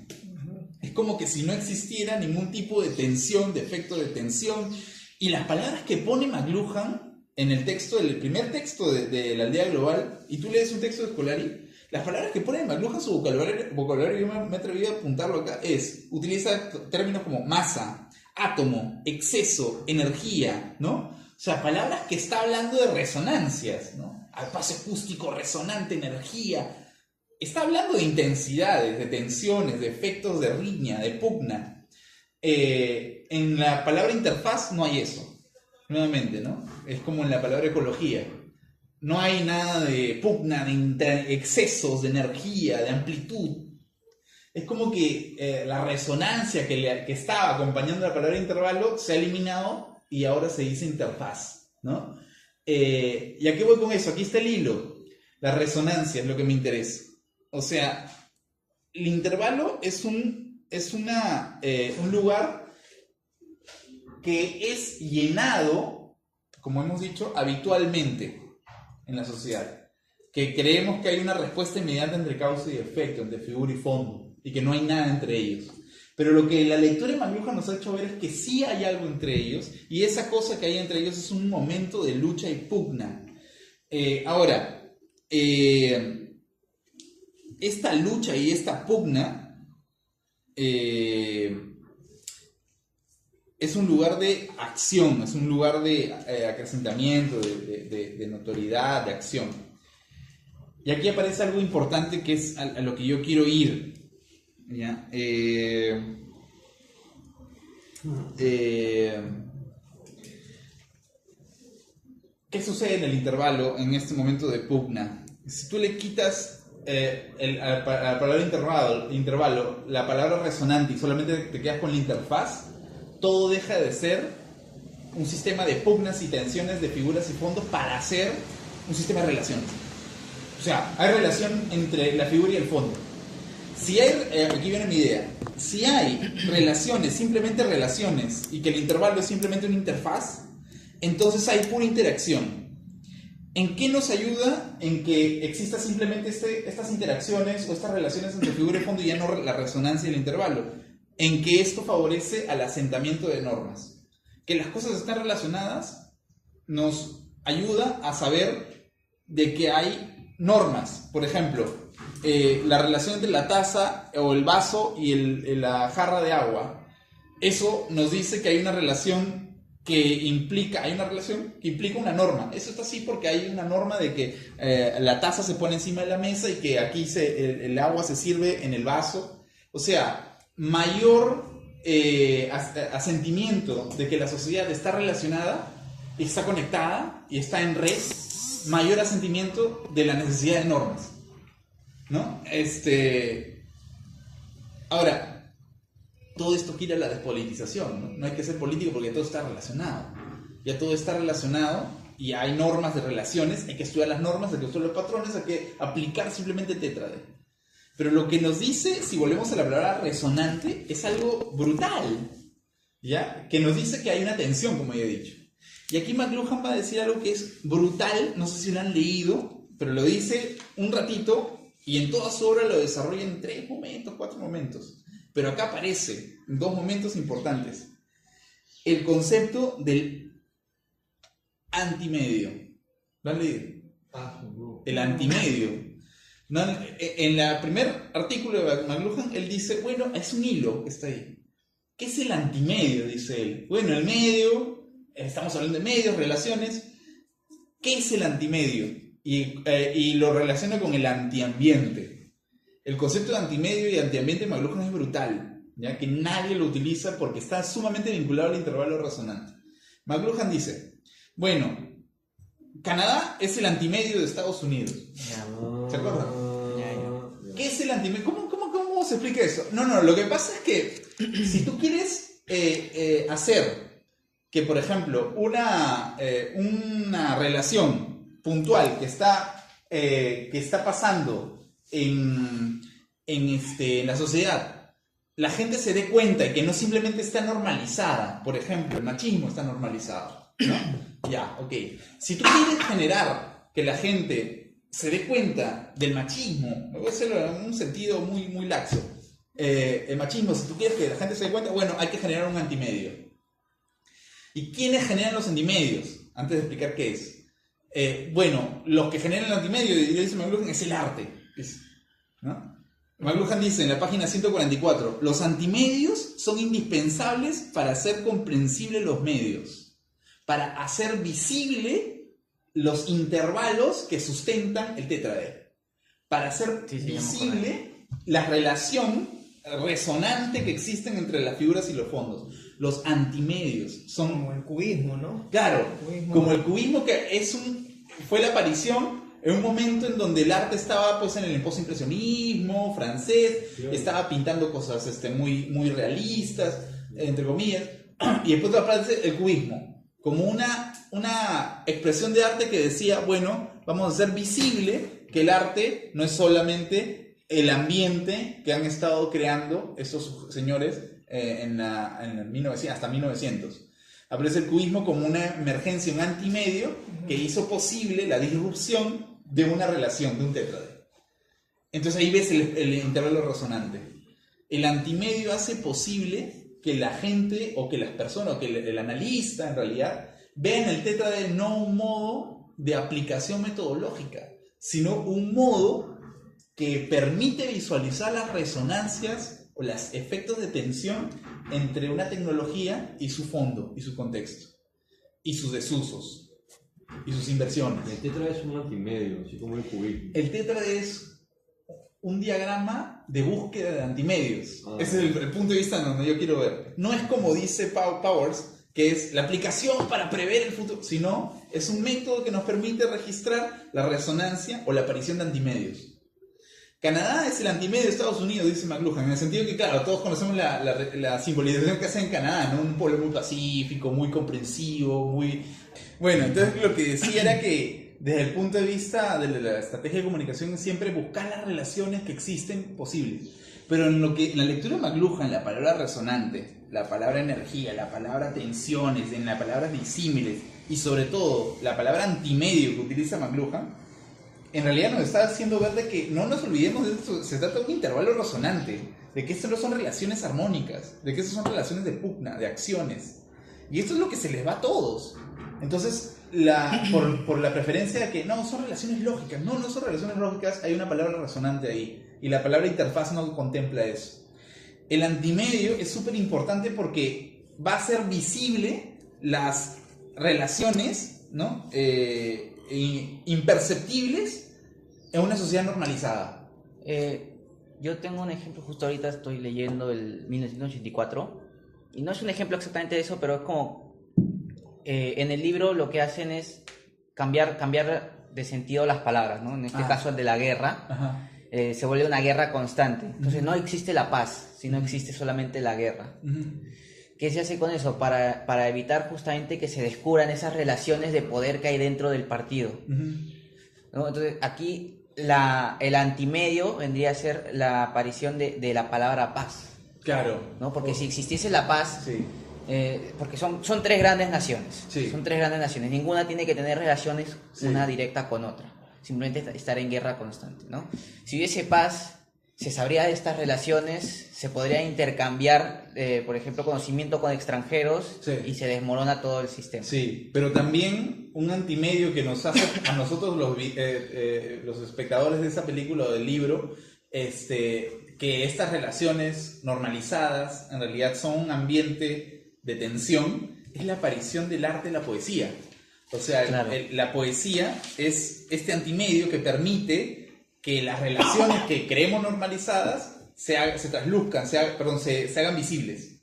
Es como que si no existiera ningún tipo de tensión, de efecto de tensión. Y las palabras que pone McLuhan en el primer texto de la aldea global, y tú lees un texto de Scolari, Las palabras que pone McLuhan en su vocabulario, yo me he atrevido a apuntarlo acá, utiliza términos como masa, átomo, exceso, energía, ¿no? O sea, palabras que está hablando de resonancias, ¿no? Espacio acústico, resonante, energía. Está hablando de intensidades, de tensiones, de efectos de riña, de pugna. En la palabra interfaz no hay eso, nuevamente, ¿no? Es como en la palabra ecología. No hay nada de pugna, de excesos, de energía, de amplitud. Es como que la resonancia que estaba acompañando la palabra intervalo se ha eliminado y ahora se dice interfaz, ¿no? ¿Y a qué voy con eso? Aquí está el hilo. La resonancia es lo que me interesa. O sea, el intervalo es un lugar que es llenado, como hemos dicho, habitualmente en la sociedad. Que creemos que hay una respuesta inmediata entre causa y efecto, entre figura y fondo, y que no hay nada entre ellos. Pero lo que la lectura de McLuhan nos ha hecho ver es que sí hay algo entre ellos, y esa cosa que hay entre ellos es un momento de lucha y pugna. Ahora, esta lucha y esta pugna es un lugar de acción, es un lugar de acrecentamiento, de notoriedad, de acción. Y aquí aparece algo importante que es a lo que yo quiero ir. ¿Ya? ¿Qué sucede en el intervalo en este momento de pugna? Si tú le quitas a la palabra intervalo la palabra resonante y solamente te quedas con la interfaz, todo deja de ser un sistema de pugnas y tensiones de figuras y fondos para ser un sistema de relaciones. O sea, hay relación entre la figura y el fondo. Si hay, aquí viene mi idea, si hay relaciones, simplemente relaciones, y que el intervalo es simplemente una interfaz, entonces hay pura interacción. ¿En qué nos ayuda? En que exista simplemente estas interacciones o estas relaciones entre figura y fondo y ya no la resonancia y el intervalo. En que esto favorece al asentamiento de normas. Que las cosas están relacionadas nos ayuda a saber de que hay normas. Por ejemplo, la relación entre la taza o el vaso y la jarra de agua. Eso nos dice que hay una relación que implica una norma. Eso está así porque hay una norma de que la taza se pone encima de la mesa y que aquí el agua se sirve en el vaso. O sea, mayor asentimiento de que la sociedad está relacionada, está conectada y está en red, mayor asentimiento de la necesidad de normas, ¿no? Ahora, todo esto gira a la despolitización, ¿no? No hay que ser político porque todo está relacionado. Ya todo está relacionado y hay normas de relaciones, hay que estudiar las normas, hay que estudiar los patrones, hay que aplicar simplemente tétrade. Pero lo que nos dice, si volvemos a la palabra resonante, es algo brutal, ¿ya? Que nos dice que hay una tensión, como ya he dicho. Y aquí McLuhan va a decir algo que es brutal, no sé si lo han leído, pero lo dice un ratito y en toda su obra lo desarrolla en 3 momentos, 4 momentos. Pero acá aparece en 2 momentos importantes. El concepto del antimedio. ¿Lo han leído? El antimedio. En el primer artículo de McLuhan, él dice, bueno, es un hilo que está ahí. ¿Qué es el antimedio? Dice él. Bueno, el medio, estamos hablando de medios, relaciones. ¿Qué es el antimedio? Y lo relaciona con el antiambiente. El concepto de antimedio y antiambiente de McLuhan es brutal, ¿ya? Que nadie lo utiliza porque está sumamente vinculado al intervalo resonante. McLuhan dice, bueno, Canadá es el antimedio de Estados Unidos. ¿Se acuerdan? ¿Qué es el antimedio? ¿Cómo se explica eso? No, lo que pasa es que si tú quieres hacer que, por ejemplo, una relación puntual que está pasando en la sociedad, la gente se dé cuenta y que no simplemente está normalizada. Por ejemplo, el machismo está normalizado, ¿no? Ya, ok. Si tú quieres generar que la gente se dé cuenta del machismo, voy a hacerlo en un sentido muy, muy laxo. El machismo, si tú quieres que la gente se dé cuenta, bueno, hay que generar un antimedio. ¿Y quiénes generan los antimedios? Antes de explicar qué es. Bueno, los que generan el antimedio, y dice McLuhan, es el arte. ¿no? McLuhan dice en la página 144, los antimedios son indispensables para hacer comprensibles los medios, para hacer visible los intervalos que sustentan el tetraedro, para hacer visible la relación resonante que existen entre las figuras y los fondos. Los antimedios son... Como el cubismo, ¿no? Claro, como el cubismo, que fue la aparición en un momento en donde el arte estaba pues en el postimpresionismo francés, estaba pintando cosas muy, muy realistas, entre comillas, y después aparece el cubismo, como una expresión de arte que decía, bueno, vamos a hacer visible que el arte no es solamente el ambiente que han estado creando estos señores hasta 1900. Aparece el cubismo como una emergencia, un antimedio que hizo posible la disrupción de una relación, de un tetraedro. Entonces ahí ves el intervalo resonante. El antimedio hace posible que la gente, o que las personas, o que el analista en realidad, vean el tetraedro no un modo de aplicación metodológica, sino un modo que permite visualizar las resonancias o los efectos de tensión entre una tecnología y su fondo, y su contexto, y sus desusos, y sus inversiones. El tetraedro es un antimedio, así como el cubismo. El tetraedro es un diagrama de búsqueda de antimedios. Ese es el punto de vista en donde yo quiero ver. No es como dice Powers, que es la aplicación para prever el futuro, sino es un método que nos permite registrar la resonancia o la aparición de antimedios. Canadá es el antimedio de Estados Unidos, dice McLuhan, en el sentido que, claro, todos conocemos la simbolización que hace en Canadá, ¿no? Un pueblo muy pacífico, muy comprensivo, muy... Bueno, entonces lo que decía era que desde el punto de vista de la estrategia de comunicación es siempre buscar las relaciones que existen posibles. Pero en la lectura de McLuhan, la palabra resonante, la palabra energía, la palabra tensiones, en la palabra disímiles y sobre todo la palabra antimedio que utiliza McLuhan, en realidad nos está haciendo ver de que no nos olvidemos de esto, se trata de un intervalo resonante, de que esto no son relaciones armónicas, de que estas son relaciones de pugna, de acciones. Y esto es lo que se les va a todos. Entonces, por la preferencia de que no, son relaciones lógicas. No, no son relaciones lógicas, hay una palabra resonante ahí. Y la palabra interfaz no contempla eso. El antimedio es súper importante porque va a hacer visible las relaciones, ¿no? Imperceptibles en una sociedad normalizada. Yo tengo un ejemplo, justo ahorita estoy leyendo el 1984, y no es un ejemplo exactamente de eso, pero es como en el libro lo que hacen es cambiar de sentido las palabras, ¿no? En este caso el de la guerra, se vuelve una guerra constante. Entonces no existe la paz, sino existe solamente la guerra. ¿Qué se hace con eso? Para evitar justamente que se descubran esas relaciones de poder que hay dentro del partido. ¿No? Entonces aquí el antimedio vendría a ser la aparición de la palabra paz. Claro. ¿No? Porque si existiese la paz, porque son tres grandes naciones. Son tres grandes naciones. Ninguna tiene que tener relaciones una directa con otra. Simplemente estar en guerra constante, ¿no? Si hubiese paz, se sabría de estas relaciones, se podría intercambiar, por ejemplo, conocimiento con extranjeros y se desmorona todo el sistema. Sí, pero también un antimedio que nos hace a nosotros los espectadores de esa película o del libro, que estas relaciones normalizadas en realidad son un ambiente de tensión, es la aparición del arte de la poesía. O sea, claro, la poesía es este antimedio que permite que las relaciones que creemos normalizadas se trasluzcan, se hagan visibles.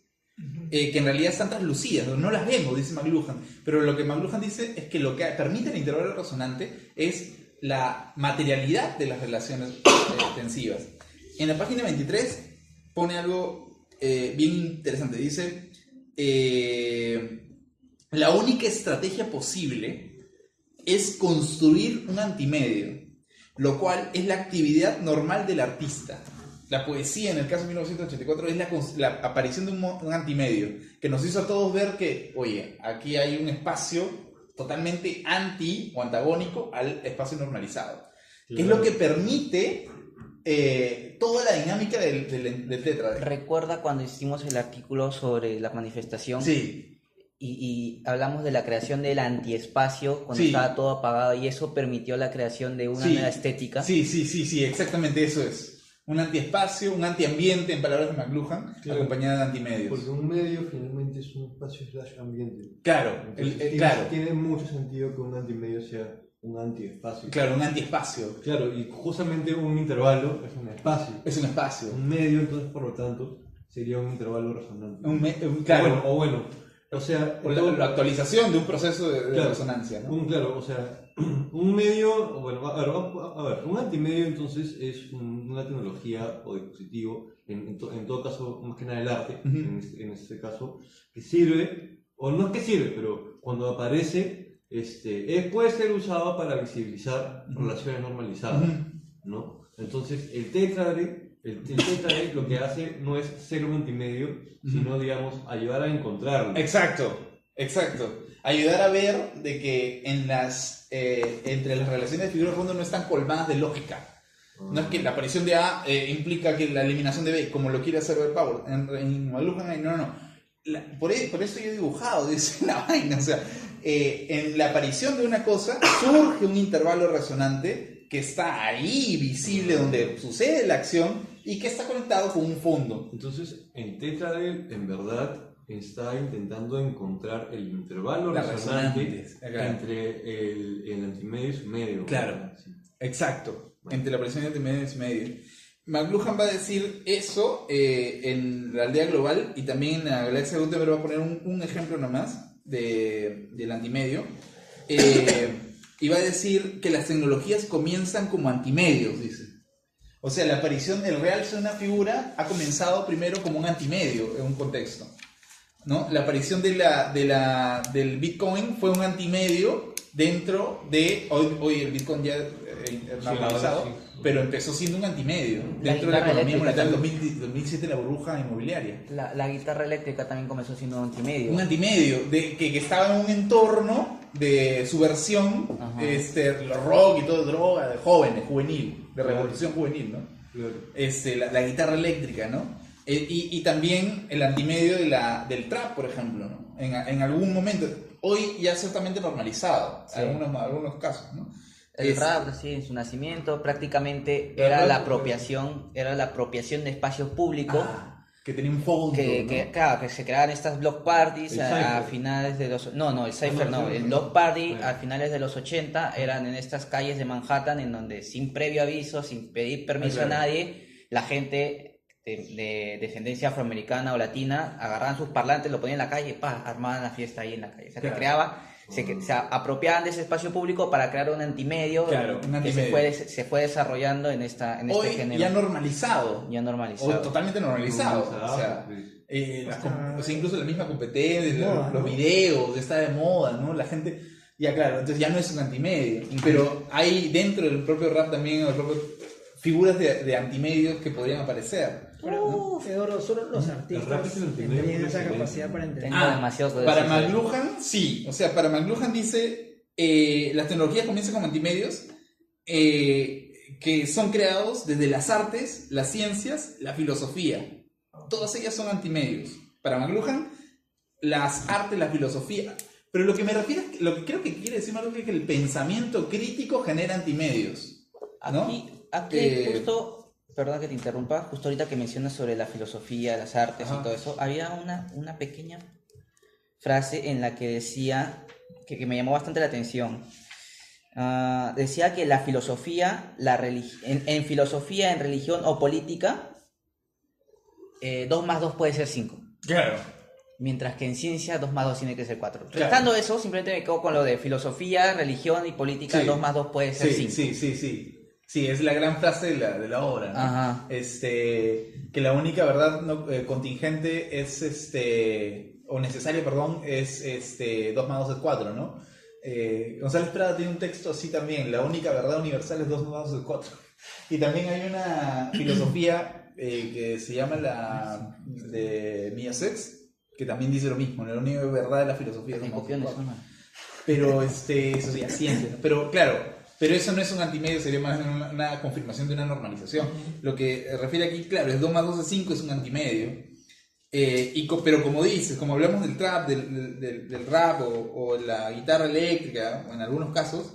Que en realidad están traslucidas, no las vemos, dice McLuhan. Pero lo que McLuhan dice es que lo que permite el intervalo resonante es la materialidad de las relaciones tensivas. En la página 23 pone algo bien interesante. Dice, la única estrategia posible es construir un antimedio, lo cual es la actividad normal del artista. La poesía, en el caso de 1984, es la aparición de un antimedio, que nos hizo a todos ver que, oye, aquí hay un espacio totalmente anti o antagónico al espacio normalizado. Sí, que es lo que permite toda la dinámica del tetraedro. ¿Recuerda cuando hicimos el artículo sobre la manifestación? Sí. y hablamos de la creación del antiespacio cuando Sí. estaba todo apagado y eso permitió la creación de una Sí. nueva estética. Sí, exactamente eso es. Un antiespacio, un antiambiente, en palabras de McLuhan, Claro. acompañada de antimedios. Porque un medio finalmente es un espacio / ambiente. Claro, Entonces, claro, tiene mucho sentido que un antimedio sea un antiespacio. claro, un antiespacio. Claro, y justamente un intervalo es un espacio. Es un espacio. Un medio, entonces, por lo tanto, sería un intervalo resonante. Claro, O sea, o la actualización de un proceso de Claro. resonancia, ¿no? o sea, un medio, bueno, a ver, un antimedio entonces es una tecnología o dispositivo, en todo caso, más que nada el arte, Ujú. en este caso, que sirve, o no es que sirve, pero cuando aparece, puede ser usado para visibilizar Ujú. relaciones normalizadas, Ujú. ¿no? Entonces, el tetraedro lo que hace no es ser un antimedio, sino, digamos, ayudar a encontrarlo. Exacto. Ayudar a ver de que entre las relaciones de figura de fondo no están colmadas de lógica. No es que la aparición de A implica que la eliminación de B, como lo quiere hacer Power. En McLuhan, no. Por eso yo he dibujado, dice la vaina. O sea, en la aparición de una cosa surge un intervalo resonante que está ahí visible donde sucede la acción y que está conectado con un fondo. Entonces, el tetraedro en verdad está intentando encontrar el intervalo Las resonante resonantes, claro. entre el antimedio y su medio. Claro. Sí. Exacto, entre la aparición de antimedios y medio. McLuhan va a decir eso en la aldea global y también en la galaxia de Gutenberg va a poner un ejemplo nomás del antimedio. Y va a decir que las tecnologías comienzan como antimedios, dice. O sea, la aparición del realce de una figura ha comenzado primero como un antimedio en un contexto, ¿no? La aparición del Bitcoin fue un antimedio dentro de... Hoy el Bitcoin ya normalizado, ahora sí. pero empezó siendo un antimedio La dentro de la guitarra economía monetaria del eléctrica 2007, la burbuja inmobiliaria. La guitarra eléctrica también comenzó siendo un antimedio. Un antimedio que estaba en un entorno de subversión, Ajá. rock y todo, droga, de jóvenes, juvenil, de revolución juvenil, ¿no? Claro. La guitarra eléctrica, ¿no? Y también el antimedio del trap, por ejemplo, ¿no? En algún momento, hoy ya ciertamente normalizado, Sí. algunos casos, ¿no? El rap, sí, en su nacimiento prácticamente El era rap, la apropiación de espacios públicos. Que tenía un fondo, ¿no? Claro, que se creaban estas block parties El a cypher. finales de los... No, el cypher No, no, el no. block party Bueno. a finales de los 80 eran en estas calles de Manhattan en donde sin previo aviso, sin pedir permiso Claro. a nadie, la gente de descendencia afroamericana o latina agarraban sus parlantes, lo ponían en la calle, armaban la fiesta ahí en la calle. O sea, Claro. que creaba... Se apropiaban de ese espacio público para crear un antimedio, Claro, un que antimedio. se fue desarrollando en este Hoy género. ya normalizado. Ya normalizado. O totalmente normalizado. O sea, Sí. o sea, incluso la misma competencia, Moda, los ¿no? videos, está de moda, ¿no? La gente, ya claro, entonces ya no es un antimedio. Pero hay dentro del propio rap también figuras de antimedios que podrían aparecer. ¿no? Eduardo, solo los rap artistas es el antimedio tendrían esa excelente. capacidad para entender. Tengo demasiado que Para decir. McLuhan, sí. O sea, para McLuhan dice, las tecnologías comienzan como antimedios que son creados desde las artes, las ciencias, la filosofía. Todas ellas son antimedios. Para McLuhan, las artes, la filosofía. Pero lo que me refiero, lo que creo que quiere decir McLuhan es que el pensamiento crítico genera antimedios. ¿no? Aquí justo, perdón que te interrumpa, justo ahorita que mencionas sobre la filosofía, las artes Ajá. y todo eso, había una pequeña frase en la que decía, que me llamó bastante la atención. Decía que la filosofía, en filosofía, en religión o política, 2 más 2 puede ser 5. Claro. Mientras que en ciencia 2 más 2 tiene que ser 4. Claro. Restando eso, simplemente me quedo con lo de filosofía, religión y política, Sí. 2 más 2 puede ser 5. Sí. Sí, es la gran frase de la obra, ¿no? Ajá. Que la única verdad contingente es, o necesaria, perdón, es 2 más 2 es 4, ¿no? González Prada tiene un texto así también, la única verdad universal es 2 más 2 es 4. Y también hay una filosofía que se llama la de Mises, que también dice lo mismo, ¿no? La única verdad de la filosofía es 2 más 2 es 4. Pero eso sí, es ciencia, ¿no? Pero claro, pero eso no es un antimedio, sería más una confirmación de una normalización. Lo que refiere aquí, claro, es 2 más 2 es 5, es un antimedio. Pero como dices, como hablamos del trap, del rap o la guitarra eléctrica, o en algunos casos,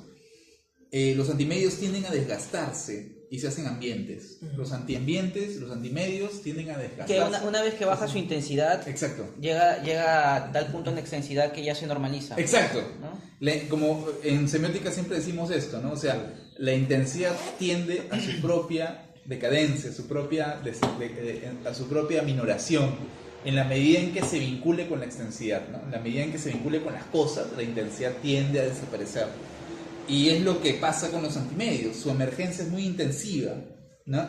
los antimedios tienden a desgastarse y se hacen ambientes. Los antiambientes, los antimedios tienden a desgastarse. Que una vez que baja su intensidad, Exacto. llega a tal punto en extensidad que ya se normaliza. Exacto. ¿No? Como en semiótica siempre decimos esto, ¿no? O sea, la intensidad tiende a su propia decadencia, a su propia minoración, en la medida en que se vincule con la extensidad, ¿no? En la medida en que se vincule con las cosas, la intensidad tiende a desaparecer. Y es lo que pasa con los antimedios. Su emergencia es muy intensiva, ¿no?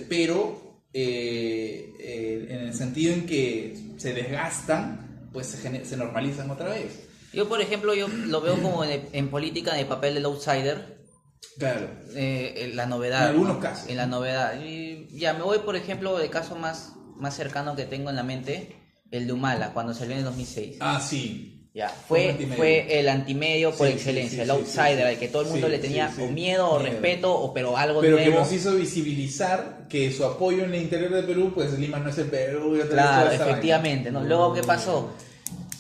Pero en el sentido en que se desgastan, pues se normalizan otra vez. Yo, por ejemplo, yo lo veo como en política, en el papel del outsider. Claro. La novedad. En algunos ¿no? casos. En la novedad. Y ya me voy, por ejemplo, el caso más cercano que tengo en la mente, el de Humala, cuando salió en el 2006. Ah, sí. Ya, fue el antimedio por excelencia, el outsider, al que todo el mundo le tenía o miedo o respeto, pero algo pero nuevo. Que nos hizo visibilizar que su apoyo en el interior de Perú, pues Lima no es el Perú. Claro, efectivamente, ¿no? Luego, ¿qué pasó?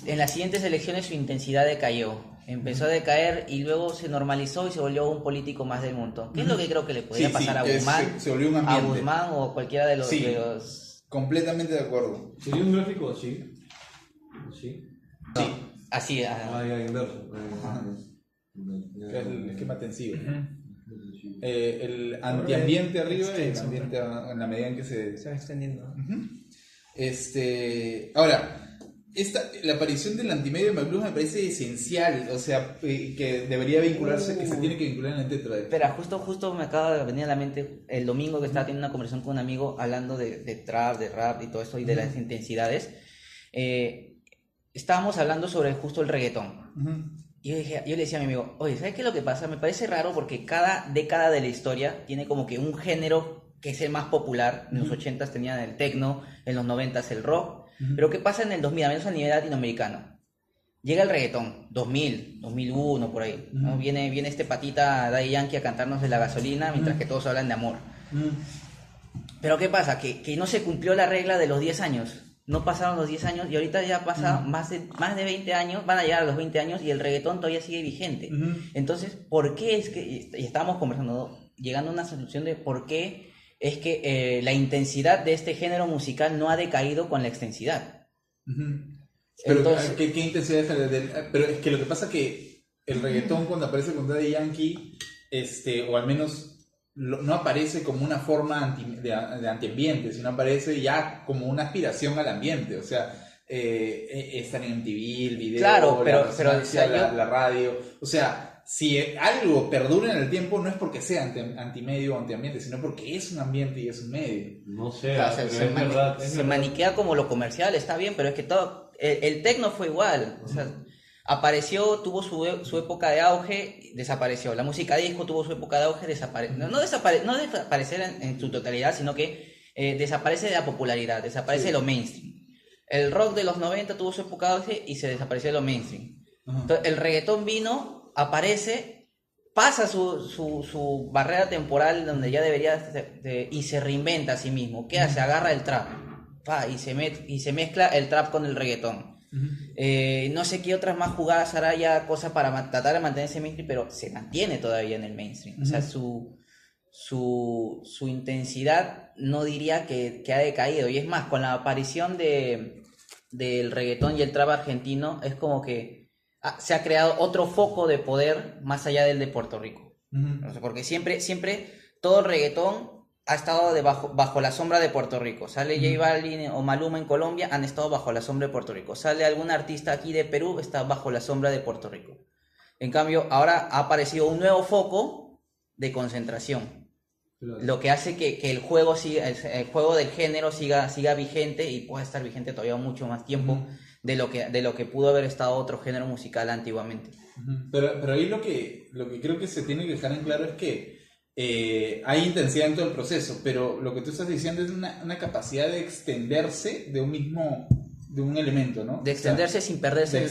En las siguientes elecciones su intensidad decayó. Empezó a decaer y luego se normalizó y se volvió un político más del mundo. ¿Qué es lo que creo que le podría pasar a Guzmán? Se volvió un ambiente. A Guzmán o cualquiera de los... Completamente de acuerdo. ¿Sería un gráfico así? ¿Sí? Sí. Así. Ya, inverso. Que es el esquema tensivo. El antiambiente arriba y el ambiente en la medida en que se va extendiendo. Ahora, la aparición del antimedio de McLuhan me parece esencial, o sea, que debería vincularse, que se tiene que vincular en el tetra. Espera, justo me acaba de venir a la mente el domingo que estaba teniendo una conversación con un amigo hablando de trap, de rap y todo eso y de las intensidades. Estábamos hablando sobre justo el reggaetón. Y yo le decía a mi amigo, oye, ¿sabes qué es lo que pasa? Me parece raro porque cada década de la historia tiene como que un género que es el más popular. En los 80s tenían el techno, en los 90s el rock. Pero ¿qué pasa en el 2000, al menos a nivel latinoamericano? Llega el reggaetón, 2000, 2001, por ahí. ¿no? Viene este patita Daddy Yankee a cantarnos de la gasolina mientras que todos hablan de amor. Pero ¿qué pasa? Que no se cumplió la regla de los 10 años. No pasaron los 10 años y ahorita ya pasa más de 20 años, van a llegar a los 20 años y el reggaetón todavía sigue vigente. Entonces, ¿por qué es que, y estábamos conversando, ¿no? Llegando a una solución de por qué es que la intensidad de este género musical no ha decaído con la extensidad? Pero entonces, ¿qué intensidad pero es que lo que pasa es que el reggaetón cuando aparece con Daddy Yankee, o al menos no aparece como una forma de antiambiente, sino aparece ya como una aspiración al ambiente, o sea, estar en MTV, el video, claro, pero la radio, o sea, si algo perdura en el tiempo no es porque sea antimedio o antiambiente, sino porque es un ambiente y es un medio. No sé, se maniquea como lo comercial, está bien, pero es que todo, el techno fue igual, o sea, apareció, tuvo su época de auge, desapareció. La música disco tuvo su época de auge, desapareció. No desaparecer en su totalidad, sino que desaparece de la popularidad, desaparece de lo mainstream. El rock de los 90 tuvo su época de auge y se desapareció de lo mainstream. Entonces, el reggaetón vino, aparece, pasa su barrera temporal donde ya debería y se reinventa a sí mismo. ¿Qué hace? Agarra el trap y se mezcla el trap con el reggaetón. No sé qué otras más jugadas hará ya, cosas para tratar de mantenerse mainstream, pero se mantiene todavía en el mainstream. O sea, su intensidad no diría que ha decaído. Y es más, con la aparición del reggaetón y el trap argentino, es como que se ha creado otro foco de poder más allá del de Puerto Rico. O sea, porque siempre todo el reggaetón ha estado bajo la sombra de Puerto Rico. Sale J Balvin o Maluma en Colombia, han estado bajo la sombra de Puerto Rico. Sale algún artista aquí de Perú, está bajo la sombra de Puerto Rico. En cambio, ahora ha aparecido un nuevo foco de concentración. Claro. Lo que hace que el juego del género siga vigente y pueda estar vigente todavía mucho más tiempo de lo que pudo haber estado otro género musical antiguamente. Pero ahí lo que creo que se tiene que dejar en claro es que hay intensidad en todo el proceso, pero lo que tú estás diciendo es una capacidad de extenderse de un elemento, ¿no? De extenderse, o sea, sin perderse,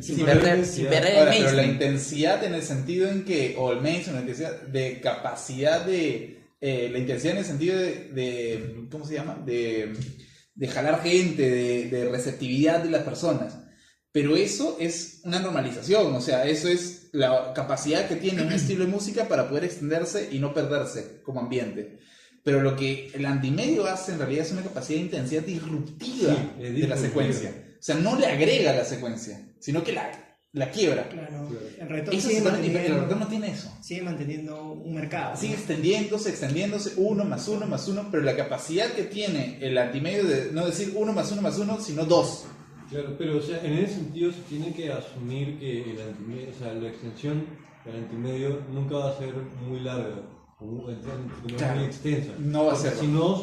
sin perder el mainstream. Pero la intensidad en el sentido en que, o el mainstream, la intensidad de capacidad la intensidad en el sentido de ¿cómo se llama? de jalar gente, de receptividad de las personas. Pero eso es una normalización, o sea, eso es la capacidad que tiene un estilo de música para poder extenderse y no perderse como ambiente. Pero lo que el antimedio hace en realidad es una capacidad de intensidad disruptiva de la secuencia. O sea, no le agrega a la secuencia, sino que la quiebra. Claro. El reto Eso es totalmente diferente. El reggaetón no tiene eso. Sigue manteniendo un mercado. Sigue extendiéndose, uno más uno, pero la capacidad que tiene el antimedio de no decir uno más uno, sino dos. Claro, pero o sea, en ese sentido se tiene que asumir que el antimedio, o sea, la extensión del antimedio nunca va a ser muy larga, Claro, muy extensa. no va a ser. Si no,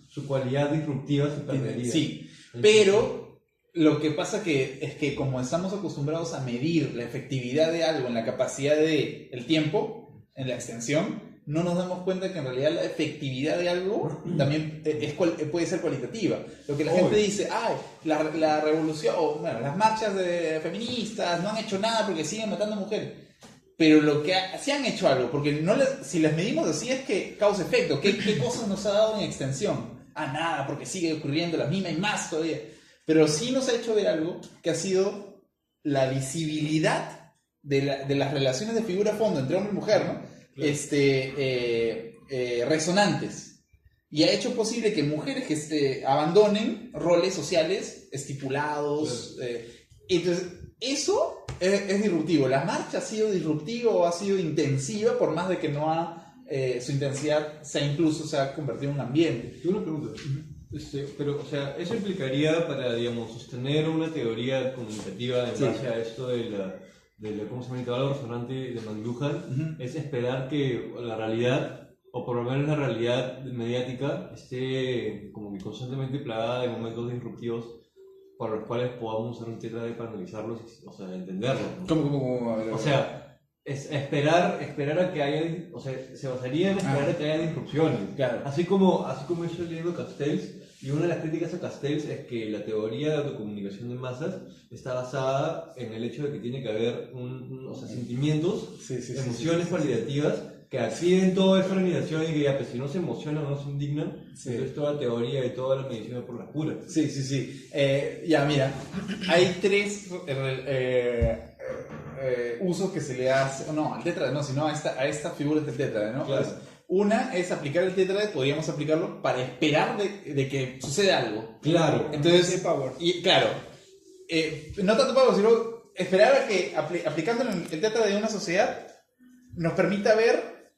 su cualidad disruptiva se perdería. Sí, pero lo que pasa es que como estamos acostumbrados a medir la efectividad de algo en la capacidad del tiempo, en la extensión, no nos damos cuenta que en realidad la efectividad de algo también puede ser cualitativa. Lo que la gente dice, ay, la revolución, o bueno, las marchas feministas no han hecho nada porque siguen matando mujeres. Pero lo que sí han hecho algo, porque si las medimos así es que causa efecto. ¿Qué cosas nos ha dado en extensión? Nada, porque sigue ocurriendo la misma y más todavía. Pero sí nos ha hecho ver algo que ha sido la visibilidad de las relaciones de figura-fondo entre hombre y mujer, ¿no? Resonantes, y ha hecho posible que mujeres que abandonen roles sociales estipulados. Entonces eso es disruptivo. La marcha ha sido disruptiva o ha sido intensiva, por más de que su intensidad se ha convertido en un ambiente. Yo una pregunta, pero o sea, eso implicaría para, digamos, sostener una teoría comunicativa en base a esto de la ¿cómo se llama? Intervalo resonante de McLuhan, es esperar que la realidad, o por lo menos la realidad mediática, esté como que constantemente plagada de momentos disruptivos para los cuales podamos usar un tetraede para analizarlos, o sea, entenderlos, ¿no? ¿Cómo? O sea, es esperar a que haya, o sea, se basaría en esperar a que haya disrupciones. Claro. Así como yo estoy leyendo Castells, y una de las críticas a Castells es que la teoría de autocomunicación de masas está basada en el hecho de que tiene que haber sentimientos, emociones validativas que acceden toda esa organización y que ya, pues, si no se emocionan o no se indignan, entonces toda la teoría y toda la medición es por las puras. Sí. Ya, mira, hay tres usos que se le hace, no, al tétrade no, sino a esta figura del tétrade, ¿no? Claro. Pues, una es aplicar el tétrade, podríamos aplicarlo para esperar de que suceda algo. Claro. Entonces, power. Y claro, no tanto power, sino esperar a que aplicando el tétrade de una sociedad nos permita ver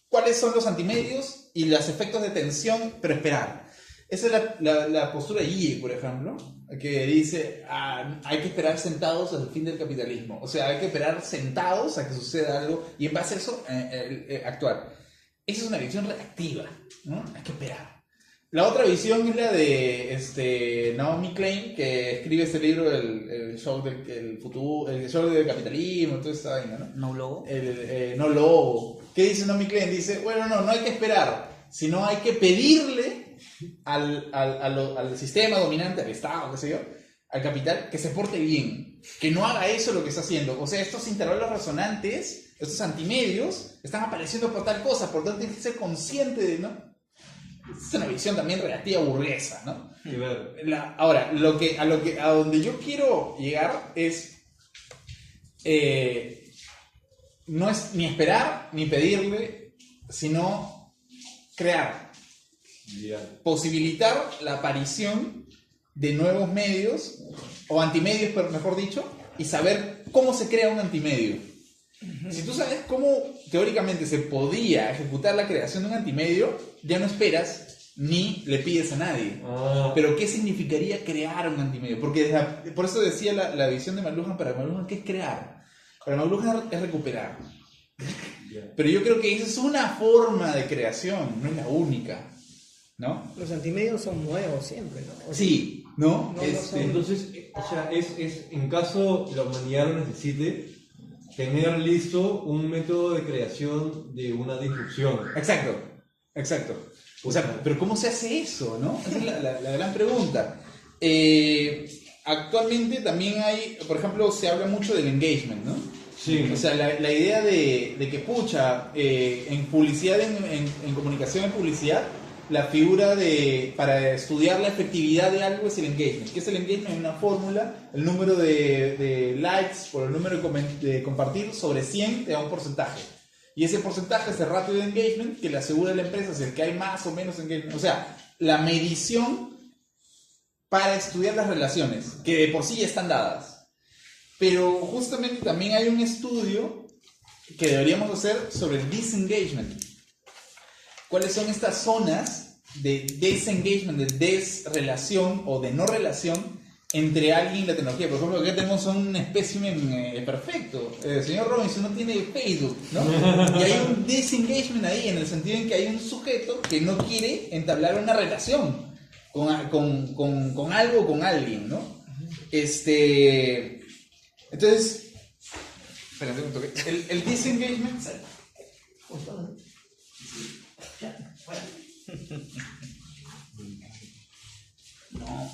cuáles son los antimedios y los efectos de tensión, pero esperar. Esa es la postura de Guille, por ejemplo, que dice, hay que esperar sentados hasta el fin del capitalismo. O sea, hay que esperar sentados a que suceda algo y en base a eso actuar. Esa es una visión reactiva, ¿no? Hay que esperar. La otra visión es la de Naomi Klein, que escribe este libro, el show del futuro, el show del capitalismo, toda esa vaina, ¿no? No logo. No logo. ¿Qué dice Naomi Klein? Dice, bueno, no hay que esperar, sino hay que pedirle al sistema dominante, al Estado, qué sé yo, al capital, que se porte bien, que no haga eso lo que está haciendo. O sea, estos intervalos resonantes, estos antimedios, están apareciendo por tal cosa, por tanto tienes que ser consciente de, ¿no? Es una visión también reactiva burguesa, ¿no? Ahora, a donde yo quiero llegar es no es ni esperar ni pedirle, sino crear, posibilitar la aparición de nuevos medios o antimedios, mejor dicho, y saber cómo se crea un antimedio. Si tú sabes cómo teóricamente se podía ejecutar la creación de un antimedio, ya no esperas ni le pides a nadie. Pero ¿qué significaría crear un antimedio? Porque por eso decía la visión de McLuhan, para McLuhan, ¿qué es crear? Para McLuhan es recuperar. Pero yo creo que esa es una forma de creación, no es la única, ¿no? Los antimedios son nuevos siempre, ¿no? Sí, ¿no? Entonces, o sea, en caso la humanidad lo necesite, tener listo un método de creación de una disrupción. Exacto. O sea, pero ¿cómo se hace eso, no? Esa es la gran pregunta. Actualmente también hay, por ejemplo, se habla mucho del engagement, ¿no? Sí. O sea, la idea de que, pucha, en publicidad, en comunicación, en publicidad, la figura para estudiar la efectividad de algo es el engagement. ¿Qué es el engagement? Es una fórmula, el número de likes por el número de compartir sobre 100 te da un porcentaje. Y ese porcentaje es el ratio de engagement que le asegura a la empresa si es que hay más o menos engagement. O sea, la medición para estudiar las relaciones, que de por sí ya están dadas. Pero justamente también hay un estudio que deberíamos hacer sobre el disengagement. ¿Cuáles son estas zonas de desengagement, de desrelación o de no relación entre alguien y la tecnología? Por ejemplo, acá tenemos un espécimen perfecto. El señor Robinson no tiene Facebook, ¿no? Y hay un disengagement ahí, en el sentido en que hay un sujeto que no quiere entablar una relación con algo o con alguien, ¿no? Entonces, espérate un toque. El disengagement... No.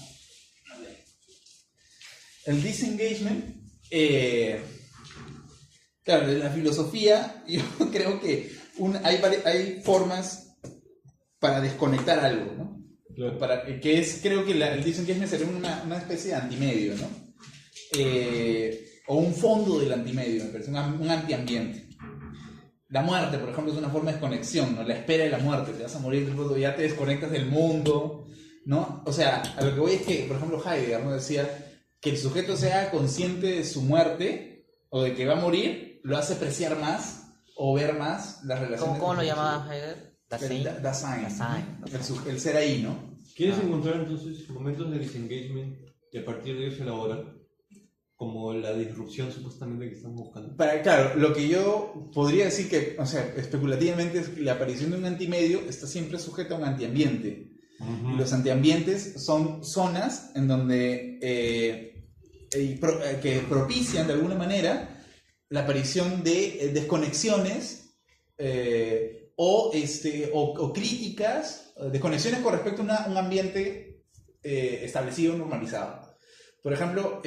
El disengagement, claro, en la filosofía yo creo que hay formas para desconectar algo, ¿no? Claro. Creo que el disengagement sería una especie de antimedio, ¿no? O un fondo del antimedio, me parece, un antiambiente. La muerte, por ejemplo, es una forma de desconexión, ¿no? La espera de la muerte, te vas a morir, ya te desconectas del mundo, ¿no? O sea, a lo que voy es que, por ejemplo, Heidegger, ¿no? Decía que el sujeto sea consciente de su muerte o de que va a morir, lo hace apreciar más o ver más las relaciones. ¿Cómo lo llamaba Heidegger? Dasein. El ser ahí, ¿no? ¿Quieres encontrar entonces momentos de disengagement y a partir de ellos elaborar como la disrupción supuestamente que estamos buscando? Claro, lo que yo podría decir que, o sea, especulativamente, es que la aparición de un antimedio está siempre sujeta a un antiambiente. Y los antiambientes son zonas en donde que propician de alguna manera la aparición de desconexiones o críticas, desconexiones con respecto a un ambiente establecido, normalizado. Por ejemplo,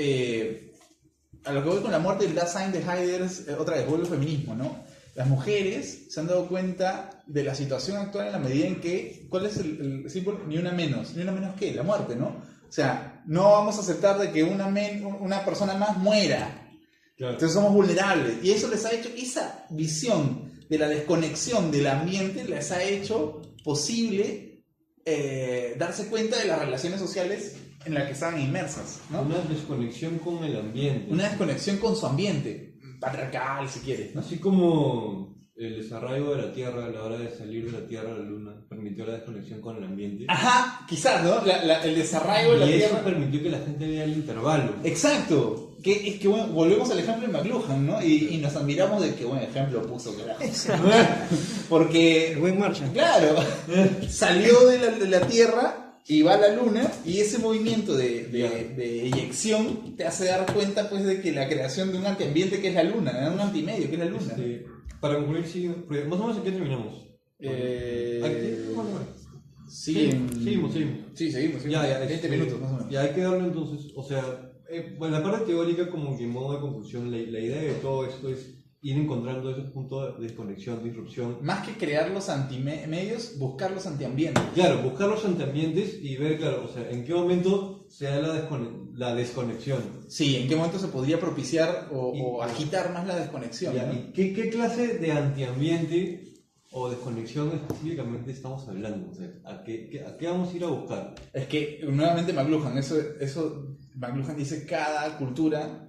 a lo que voy con la muerte del Dasein de Heidegger, otra vez vuelve el feminismo, ¿no? Las mujeres se han dado cuenta de la situación actual en la medida en que, ¿cuál es el símbolo? Ni una menos ¿qué? La muerte, ¿no? O sea, no vamos a aceptar de que una persona más muera. Claro. Entonces somos vulnerables. Y eso les ha hecho, esa visión de la desconexión del ambiente les ha hecho posible darse cuenta de las relaciones sociales en las que estaban inmersas, ¿no? Una desconexión con el ambiente. Una desconexión con su ambiente. Patriarcal, si quieres, ¿no? Así como el desarraigo de la Tierra a la hora de salir de la Tierra a la Luna permitió la desconexión con el ambiente. Ajá, quizás, ¿no? El desarraigo de la Tierra. Y eso permitió que la gente vea el intervalo. Exacto. Es que bueno, volvemos al ejemplo de McLuhan, ¿no? Y nos admiramos de que buen ejemplo puso, carajo. Porque... El buen Marshall. Claro. Salió de la Tierra y va a la Luna, y ese movimiento de eyección te hace dar cuenta, pues, de que la creación de un antiambiente que es la Luna, de un antimedio que es la Luna. Para concluir, sí, más o menos, ¿en qué terminamos? Seguimos. Sí, seguimos. Ya, 20 minutos más o menos. Ya hay que darle entonces, o sea, bueno, la parte teórica, como que en modo de conclusión, la idea de todo esto es ir encontrando esos puntos de desconexión, disrupción. Más que crear los antimedios, buscar los antiambientes. Claro, buscar los antiambientes y ver, claro, o sea, en qué momento se da la desconexión. Sí, en qué momento se podría propiciar o agitar más la desconexión. Ya, ¿no? ¿Y qué clase de antiambiente o desconexión específicamente estamos hablando? O sea, ¿a qué vamos a ir a buscar? Es que, nuevamente, McLuhan, McLuhan dice que cada cultura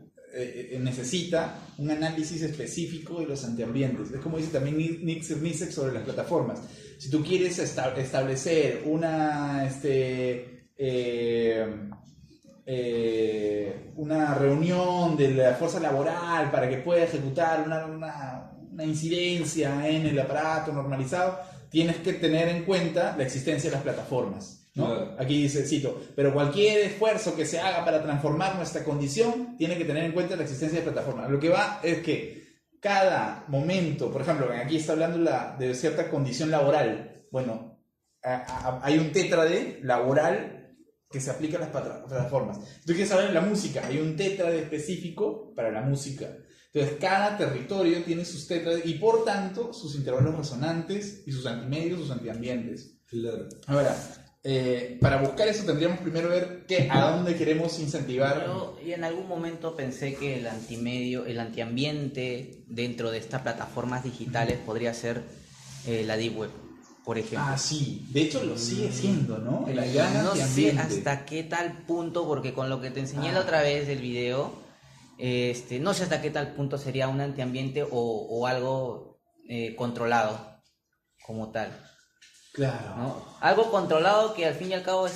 necesita un análisis específico de los antiambientes. Es como dice también Nick Cernisek sobre las plataformas. Si tú quieres establecer una reunión de la fuerza laboral para que pueda ejecutar una incidencia en el aparato normalizado, tienes que tener en cuenta la existencia de las plataformas, ¿no? Claro. Aquí dice, cito, pero cualquier esfuerzo que se haga para transformar nuestra condición tiene que tener en cuenta la existencia de plataformas. Lo que va es que cada momento, por ejemplo, aquí está hablando de cierta condición laboral. Bueno, hay un tétrade laboral que se aplica a las plataformas. Tú quieres saber la música, hay un tétrade específico para la música. Entonces, cada territorio tiene sus tetras y, por tanto, sus intervalos resonantes y sus antimedios, sus antiambientes. Claro. Ahora, para buscar eso tendríamos primero ver a dónde queremos incentivar. Y en algún momento pensé que el antiambiente dentro de estas plataformas digitales podría ser la Deep Web, por ejemplo. Ah, sí. De hecho, lo sigue siendo, ¿no? El gran No sé antiambiente. hasta qué tal punto, porque con lo que te enseñé la otra vez del video, no sé hasta qué tal punto sería un antiambiente o algo controlado como tal. Claro. ¿No? Algo controlado que al fin y al cabo,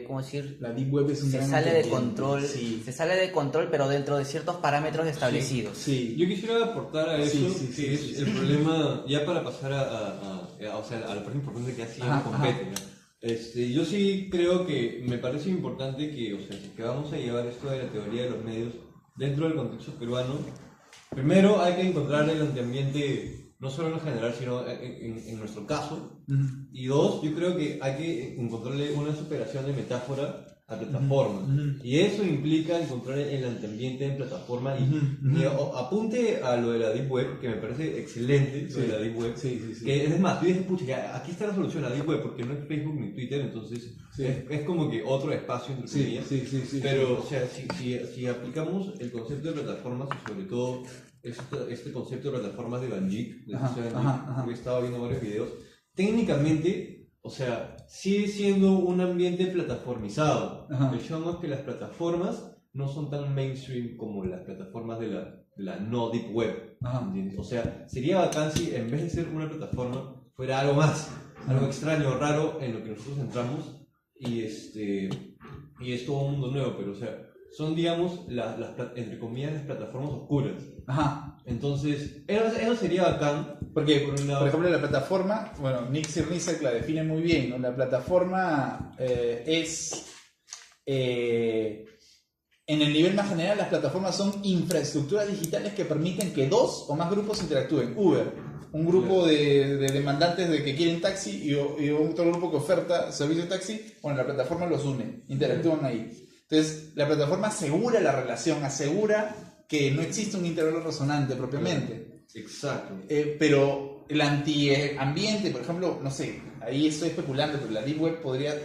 ¿cómo decir? La Deep Web es un Se gran sale de antiambiente, control, sí. se sale de control, pero dentro de ciertos parámetros establecidos. Sí. Yo quisiera aportar a eso, Sí, que es sí. el problema, ya para pasar o sea, a la parte importante que así Ajá, compete, ¿no? Yo sí creo que me parece importante que, o sea, si que vamos a llevar esto de la teoría de los medios dentro del contexto peruano, primero hay que encontrar el antiambiente no solo en lo general, sino en nuestro caso. Uh-huh. Y dos, yo creo que hay que encontrarle una superación de metáfora a plataforma. Uh-huh. Y eso implica encontrar el antiambiente en plataforma. Y apunte a lo de la Deep Web, que me parece excelente, lo de la Deep Web. Sí. Que es más, tú dices, pucha, ya, aquí está la solución a la Deep Web, porque no es Facebook ni Twitter, entonces es como que otro espacio entre comillas. Sí. Pero, o sea, si aplicamos el concepto de plataformas y sobre todo este concepto de plataformas de Banjik, he estado viendo varios videos, técnicamente, o sea, sigue siendo un ambiente plataformizado. El show es que las plataformas no son tan mainstream como las plataformas de la no deep web. O sea, sería bacán si en vez de ser una plataforma fuera algo más, algo extraño, raro en lo que nosotros entramos y es todo un mundo nuevo, pero o sea, son, digamos, entre comillas, las plataformas oscuras. Entonces, eso sería bacán. Porque, por ejemplo, la plataforma, bueno, Nick Sirnicek la define muy bien, ¿no? La plataforma es, en el nivel más general, las plataformas son infraestructuras digitales que permiten que dos o más grupos interactúen. Uber, un grupo de demandantes de que quieren taxi y otro grupo que oferta servicio de taxi, bueno, la plataforma los une, interactúan ahí. Entonces, la plataforma asegura la relación, asegura que no existe un intervalo resonante propiamente. Exacto. Pero el antiambiente, por ejemplo, no sé, ahí estoy especulando, pero la Deep Web podría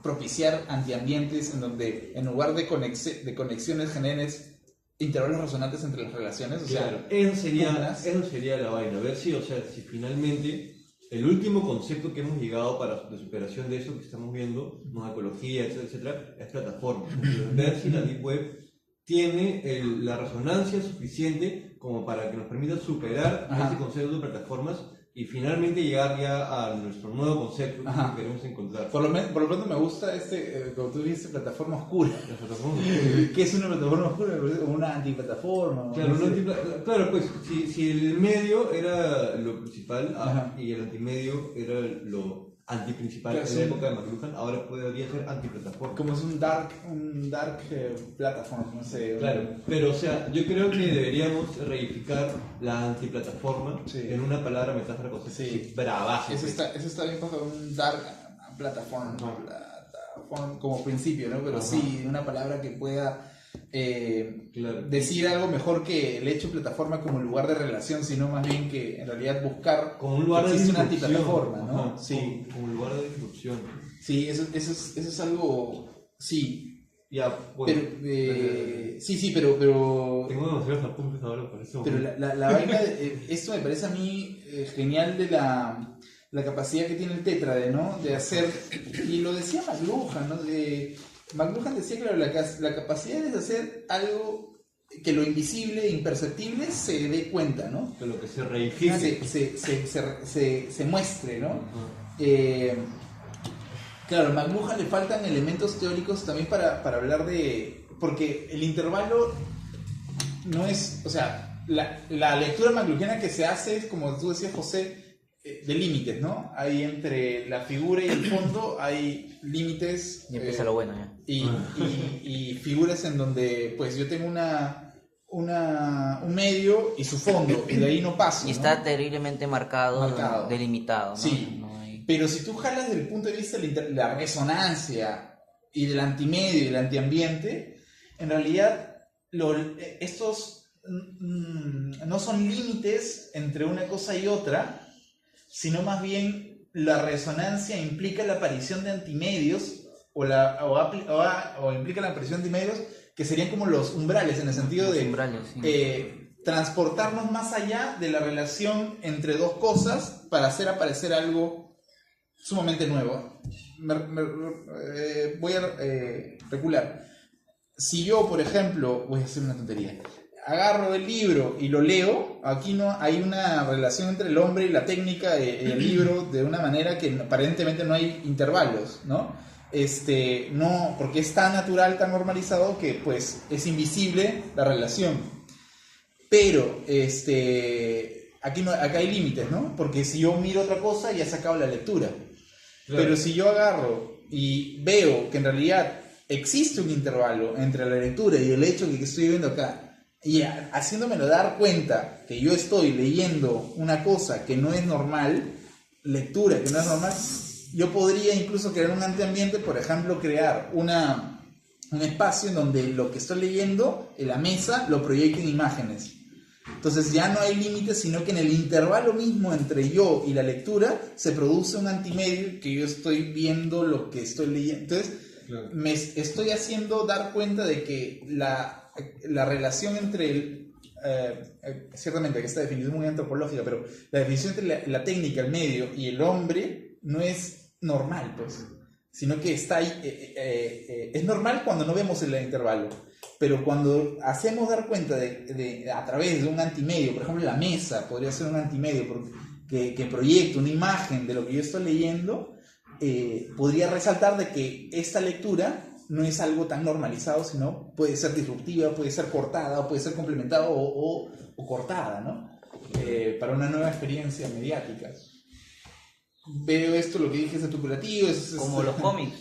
propiciar antiambientes en donde en lugar de conexiones generes intervalos resonantes entre las relaciones. O sea, eso sería la vaina. A ver si, o sea, si finalmente el último concepto que hemos llegado de superación de eso que estamos viendo, ¿no? Ecología, etcétera, es plataforma. Ver si la Deep Web tiene la resonancia suficiente como para que nos permita superar este concepto de plataformas y finalmente llegar ya a nuestro nuevo concepto que queremos encontrar. Por lo pronto me gusta como tú dices, plataforma oscura. La plataforma oscura. ¿Qué es una plataforma oscura? Una antiplataforma. Claro, claro, pues si el medio era lo principal y el antimedio era lo antiprincipal, claro, en la época de McLuhan, ahora podría ser antiplataforma. Como es un dark platform, no sé. Claro, pero o sea, yo creo que deberíamos reificar la antiplataforma en una palabra metáfora bravaza. Eso está bien para un dark platform, como principio, ¿no? Pero sí, una palabra que pueda decir algo mejor que el hecho plataforma como lugar de relación, sino más bien que en realidad buscar como un lugar de disrupción, una antiplataforma, ¿no? Sí, como un lugar de disrupción. Sí, eso es algo, sí. Ya, bueno, pero tengo demasiados apuntes ahora para eso. Pero la vaina, esto me parece a mí genial de la capacidad que tiene el tétrade, ¿no? De hacer, y lo decía McLuhan, ¿no? McLuhan decía que la capacidad es hacer algo que lo invisible e imperceptible se dé cuenta, ¿no? Que lo que se reifique. Se muestre, ¿no? Claro, a McLuhan le faltan elementos teóricos también para hablar de... Porque el intervalo no es... O sea, la lectura McLuhaniana que se hace es, como tú decías, José, de límites, ¿no? Hay entre la figura y el fondo hay límites. Y empieza lo bueno ya. Y figuras en donde pues yo tengo un medio y su fondo, y de ahí no paso. Y está terriblemente marcado, delimitado, ¿no? Sí. Pero si tú jalas desde el punto de vista de la resonancia y del antimedio y del antiambiente, en realidad estos no son límites entre una cosa y otra, sino más bien la resonancia implica la aparición de antimedios o implica la aparición de antimedios que serían como los umbrales, en el sentido de transportarnos más allá de la relación entre dos cosas para hacer aparecer algo sumamente nuevo. Voy a recular. Si yo, por ejemplo, voy a hacer una tontería, agarro el libro y lo leo, aquí no hay una relación entre el hombre y la técnica del libro de una manera que aparentemente no hay intervalos, ¿no? No, porque es tan natural, tan normalizado que pues es invisible la relación. Pero acá hay límites, ¿no? Porque si yo miro otra cosa ya se acaba la lectura. Claro. Pero si yo agarro y veo que en realidad existe un intervalo entre la lectura y el hecho que estoy viendo acá, y haciéndomelo dar cuenta que yo estoy leyendo una cosa que no es normal, lectura que no es normal, yo podría incluso crear un antiambiente, por ejemplo, crear un espacio en donde lo que estoy leyendo en la mesa lo proyecte en imágenes. Entonces ya no hay límites, sino que en el intervalo mismo entre yo y la lectura se produce un antimedio que yo estoy viendo lo que estoy leyendo. Entonces claro, me estoy haciendo dar cuenta de que la relación entre ciertamente que esta definición es muy antropológica, pero la definición entre la técnica, el medio y el hombre no es normal, pues, sino que está ahí, es normal cuando no vemos el intervalo, pero cuando hacemos dar cuenta a través de un antimedio, por ejemplo la mesa podría ser un antimedio que proyecta una imagen de lo que yo estoy leyendo, podría resaltar de que esta lectura no es algo tan normalizado, sino puede ser disruptiva, puede ser cortada, puede ser complementada o cortada, ¿no? Para una nueva experiencia mediática. Veo esto, lo que dije es especulativo. Como los cómics.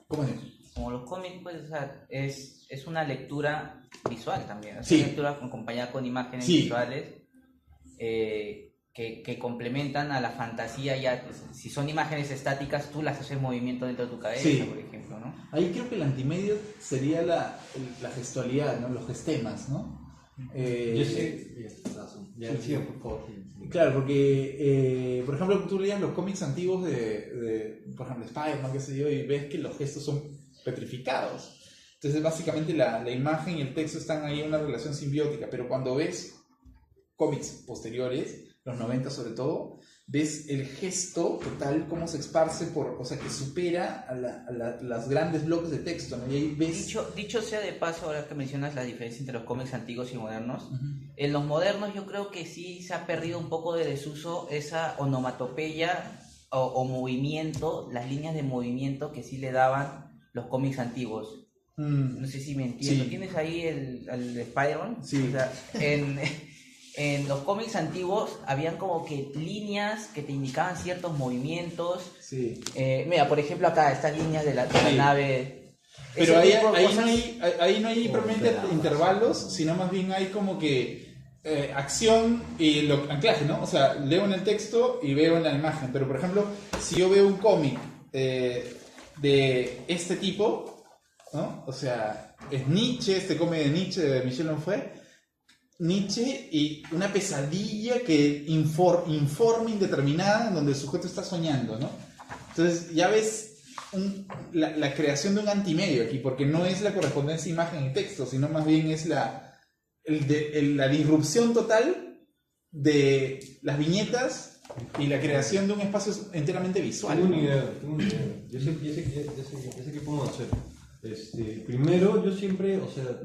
¿Cómo es? Como los cómics, pues, o sea, es una lectura visual también. Es sí, una lectura acompañada con imágenes sí, visuales que complementan a la fantasía. Ya, pues, si son imágenes estáticas, tú las haces en movimiento dentro de tu cabeza, sí, por ejemplo, ¿no? Ahí creo que el antimedio sería la gestualidad, ¿no? Los gestemas, ¿no? Yo sé. Claro, porque, por ejemplo, tú leías los cómics antiguos por ejemplo, Spider-Man, qué sé yo, y ves que los gestos son petrificados. Entonces, básicamente, la imagen y el texto están ahí en una relación simbiótica, pero cuando ves cómics posteriores, los 90 sobre todo, ves el gesto total, cómo se esparce o sea, que supera a las grandes bloques de texto, ¿no? Y ahí ves... Dicho sea de paso, ahora que mencionas la diferencia entre los cómics antiguos y modernos, en los modernos yo creo que sí se ha perdido un poco de desuso esa onomatopeya o movimiento, las líneas de movimiento que sí le daban los cómics antiguos. No sé si me entiendo. Sí. ¿Tienes ahí el Spider-Man? Sí. O sea, en los cómics antiguos habían como que líneas que te indicaban ciertos movimientos. Sí. Mira, por ejemplo, acá estas líneas de la nave. Pero ahí no hay propiamente intervalos, sino más bien hay como que acción y anclaje, ¿no? O sea, leo en el texto y veo en la imagen. Pero, por ejemplo, si yo veo un cómic de este tipo, ¿no? O sea, es Nietzsche, este cómic de Nietzsche, de Michel Onfray, Nietzsche y una pesadilla que informa indeterminada en donde el sujeto está soñando, ¿no? Entonces ya ves la creación de un antimedio aquí, porque no es la correspondencia imagen y texto, sino más bien es la disrupción total de las viñetas y la creación de un espacio enteramente visual. Tengo una idea. Yo sé qué podemos hacer. Primero, yo siempre, o sea,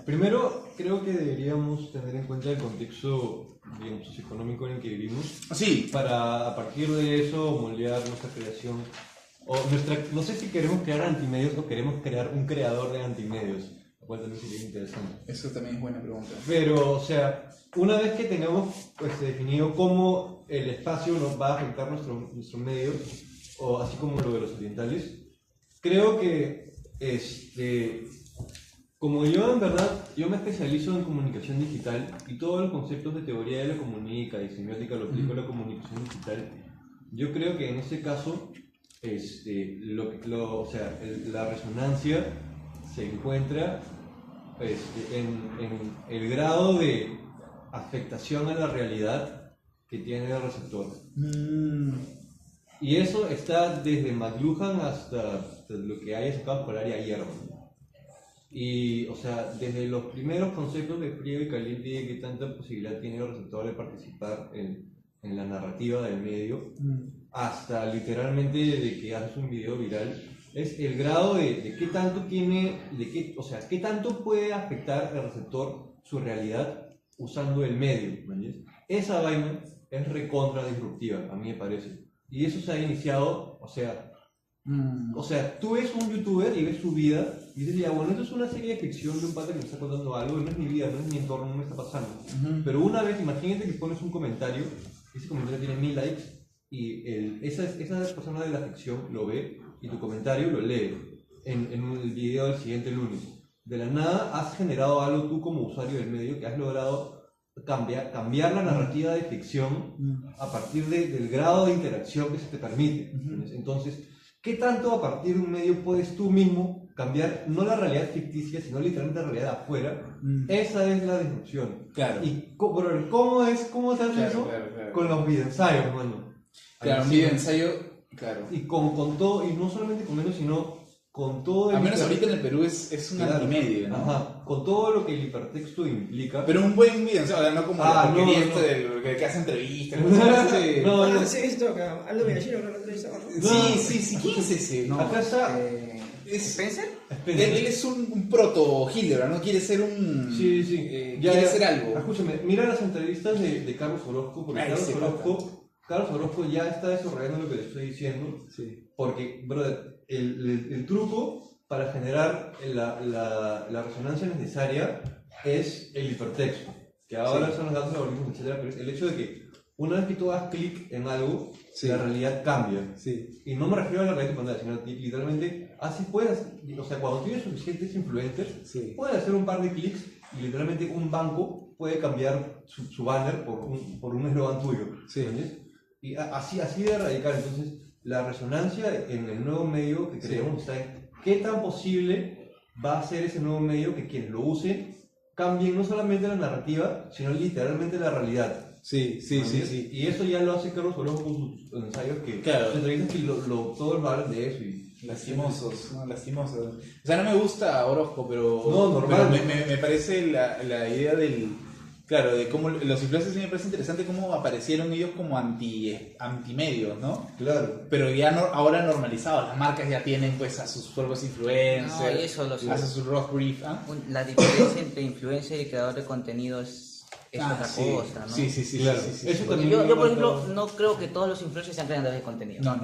primero creo que deberíamos tener en cuenta el contexto, digamos, socioeconómico en el que vivimos. Sí. Para a partir de eso moldear nuestra creación. No sé si queremos crear antimedios o queremos crear un creador de antimedios, lo cual también sería interesante. Eso también es buena pregunta. Pero, o sea, una vez que tengamos pues, definido cómo el espacio nos va a afectar nuestro medio, o así como lo de los orientales, creo que, como yo en verdad, yo me especializo en comunicación digital y todos los conceptos de teoría de la comunica y semiótica lo aplico a la comunicación digital, yo creo que en este caso, o sea, la resonancia se encuentra en el grado de afectación a la realidad que tiene el receptor. Y eso está desde McLuhan hasta lo que haya sacado por área Hierro. Y, o sea, desde los primeros conceptos de frío y caliente y de qué tanta posibilidad tiene el receptor de participar en la narrativa del medio, hasta literalmente de que haces un video viral, es el grado de qué tanto tiene, o sea, qué tanto puede afectar el receptor su realidad usando el medio, ¿entiendes? Esa vaina es recontra disruptiva, a mí me parece. Y eso se ha iniciado, o sea, tú ves un youtuber y ves su vida y dices, ya, bueno, esto es una serie de ficción de un pata que me está contando algo, no es mi vida, no es mi entorno, no me está pasando. Pero una vez, imagínate que pones un comentario, ese comentario tiene 1000 likes y esa persona de la ficción lo ve y tu comentario lo lee en el video del siguiente lunes. De la nada has generado algo tú como usuario del medio que has logrado cambiar la narrativa de ficción a partir del grado de interacción que se te permite. Entonces, ¿qué tanto a partir de un medio puedes tú mismo cambiar no la realidad ficticia, sino literalmente la realidad de afuera? Esa es la disrupción. Claro. ¿Y cómo se hace eso? Claro. Con los videoensayos, hermano. Claro, un videoensayo, claro. Y con todo, y no solamente con menos, sino con todo el... Al menos ahorita en el Perú es un antimedio, ¿no? Ajá, con todo lo que el hipertexto implica. Pero un buen videoensayo, o sea, no como la porquería del que hace entrevistas. Sí, he visto que Aldo Miyashiro lo entrevistaba, ¿no? Sí, ¿quién es ese? No, Acá está... ¿Spencer? Él es un proto-Hitler, ¿no? Quiere ser un... Sí. Quiere ser algo. Escúchame, mira las entrevistas de Carlos Orozco, porque Carlos Orozco ya está desarrollando lo que le estoy diciendo. Sí. Porque, brother, el truco para generar la resonancia necesaria es el hipertexto, que ahora son los datos algoritmos, etc. Pero es el hecho de que una vez que tú hagas clic en algo, la realidad cambia. Sí. Y no me refiero a la realidad de pantalla, sino literalmente, así puedes, o sea, cuando tienes suficientes influencers, puedes hacer un par de clics y literalmente un banco puede cambiar su banner por un eslogan tuyo. ¿Entiendes? Y así de radical. Entonces, la resonancia en el nuevo medio que creemos está en qué tan posible va a ser ese nuevo medio que quien lo use cambie no solamente la narrativa, sino literalmente la realidad. Sí. Y eso ya lo hace Carlos Orozco con sus ensayos, que sus entrevistas que todos hablan de eso. Y lastimosos. O sea, no me gusta Orozco, pero, normal. Pero me parece la idea del... Claro, de cómo los influencers sí me parece interesante cómo aparecieron ellos como antimedios, ¿no? Claro. Pero ya ahora normalizados, las marcas ya tienen pues a sus propios influencers, hacen su rock brief. La diferencia entre influencer y creador de contenido es otra cosa, ¿no? Sí, claro. Eso también yo por ejemplo, no creo que todos los influencers sean creadores de contenido. No.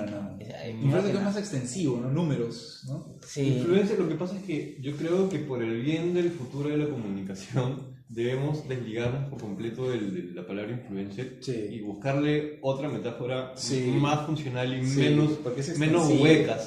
Influencer es más extensivo, ¿no? Números, ¿no? Sí. Influencer, lo que pasa es que yo creo que por el bien del futuro de la comunicación debemos desligarnos por completo de la palabra influencer y buscarle otra metáfora más funcional y menos hueca.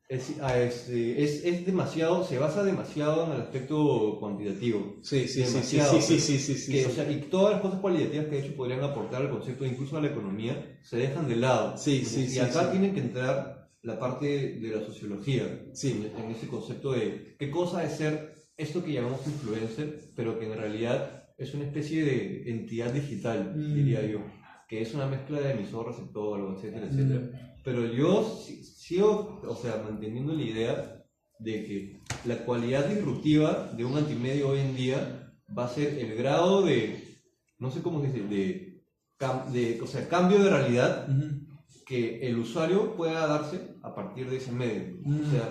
Es demasiado, se basa demasiado en el aspecto cuantitativo. Sí. O sea, y todas las cosas cualitativas que de hecho podrían aportar al concepto, incluso a la economía, se dejan de lado. Y acá tiene que entrar la parte de la sociología, en ese concepto de qué cosa es ser esto que llamamos influencer, pero que en realidad es una especie de entidad digital, diría yo, que es una mezcla de emisor, receptor, etcétera. Pero yo sigo, o sea, manteniendo la idea de que la cualidad disruptiva de un antimedio hoy en día va a ser el grado de, no sé cómo se dice, o sea, cambio de realidad que el usuario pueda darse a partir de ese medio. O sea,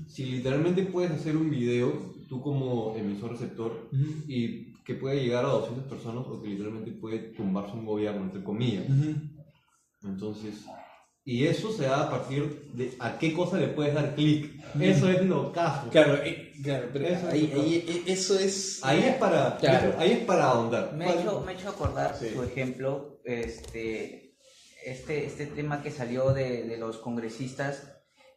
si literalmente puedes hacer un video, tú como emisor receptor, y que puede llegar a 200 personas o que literalmente puede tumbarse un gobierno, entre comillas. Entonces, y eso se da a partir de a qué cosa le puedes dar clic. Eso es lo caso. Claro, pero eso es... Ahí es para ahondar. Me ha hecho acordar su ejemplo, este tema que salió de los congresistas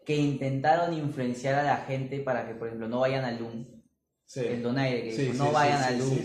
que intentaron influenciar a la gente para que, por ejemplo, no vayan al LUM. El donaire, que no vayan al LUM.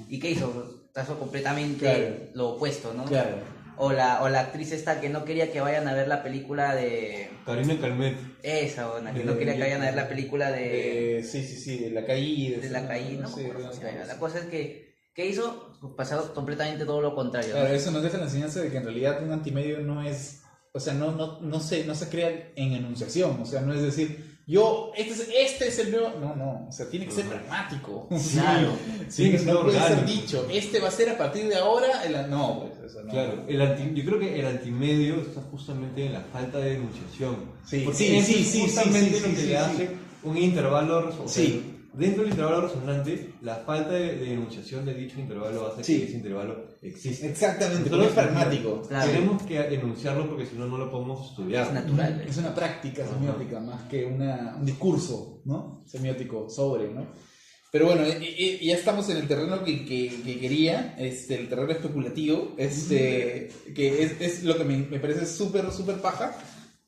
¿Y qué hizo? Trazó completamente lo opuesto, ¿no? Claro. O la actriz esta que no quería que vayan a ver la película de... Karina Calmet. Esa, buena, que no quería que vayan a ver la película de... Sí, de la caída. De la caída, no sé, me acuerdo cómo se llama. La cosa es que hizo, pues, pasado completamente todo lo contrario. Claro, eso nos deja la enseñanza de que en realidad un antimedio no es... O sea, no se crea en enunciación. O sea, no es decir, este es el nuevo... No, o sea, tiene que ser pragmático. Claro. Sí, Sí, no puede ser orgánico. dicho, este va a ser a partir de ahora... No, pues eso no. Claro, yo creo que el antimedio está justamente en la falta de enunciación. Sí, Porque sí, eso sí, es sí, justamente sí, lo sí, que sí, le sí. hace un intervalo resonante. Sí. Dentro del intervalo resonante, la falta de enunciación de dicho intervalo hace Sí. que ese intervalo exista. Exactamente, porque Nosotros es pragmático. Claro. Tenemos que enunciarlo porque si no, no lo podemos estudiar. Es natural. Es una práctica semiótica más que un discurso, ¿no? Semiótico sobre, ¿no? Pero bueno, ya estamos en el terreno que quería, el terreno especulativo, que es lo que me parece súper paja.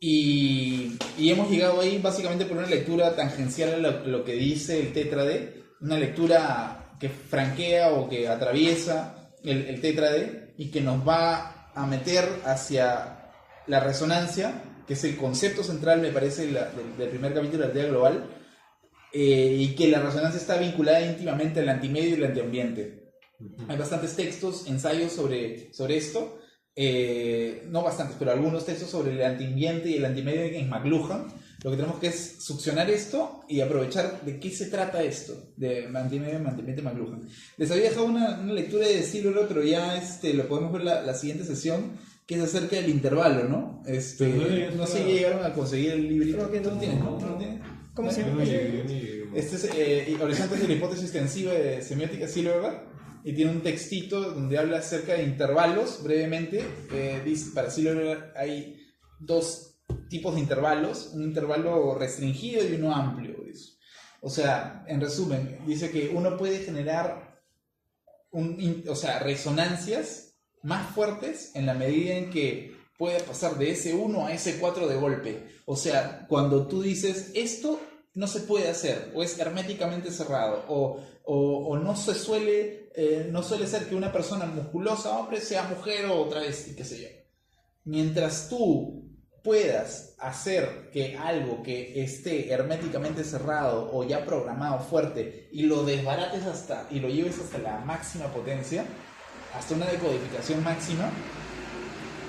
Y hemos llegado ahí básicamente por una lectura tangencial a lo que dice el tétrade, una lectura que franquea o que atraviesa el tétrade y que nos va a meter hacia la resonancia, que es el concepto central, me parece, del primer capítulo de la teoría global, y que la resonancia está vinculada íntimamente al antimedio y al antiambiente. Hay bastantes textos, ensayos sobre esto. No bastantes, pero algunos textos sobre el antiambiente y el antimedio en McLuhan. Lo que tenemos que es succionar esto y aprovechar de qué se trata esto, de antimedio y antiambiente McLuhan. Les había dejado una lectura de Silver, pero ya lo podemos ver la siguiente sesión, que es acerca del intervalo, ¿no? No sé si llegaron a conseguir el librito. Creo que no. ¿Tú lo tienes, no? ¿Tú lo tienes? ¿Cómo se Yo llama? no llegué, yo no llegué. Este es Horizontes de la hipótesis extensiva de semiótica Silverberg, y tiene un textito donde habla acerca de intervalos, brevemente. Dice, para Silverberg hay dos tipos de intervalos, un intervalo restringido y uno amplio. Dice. O sea, en resumen, dice que uno puede generar resonancias más fuertes en la medida en que puede pasar de S1 a S4 de golpe. O sea, cuando tú dices esto no se puede hacer, o es herméticamente cerrado, o no suele ser que una persona musculosa, hombre, sea mujer o travesti, qué sé yo. Mientras tú puedas hacer que algo que esté herméticamente cerrado o ya programado fuerte y lo desbarates y lo lleves hasta la máxima potencia, hasta una decodificación máxima,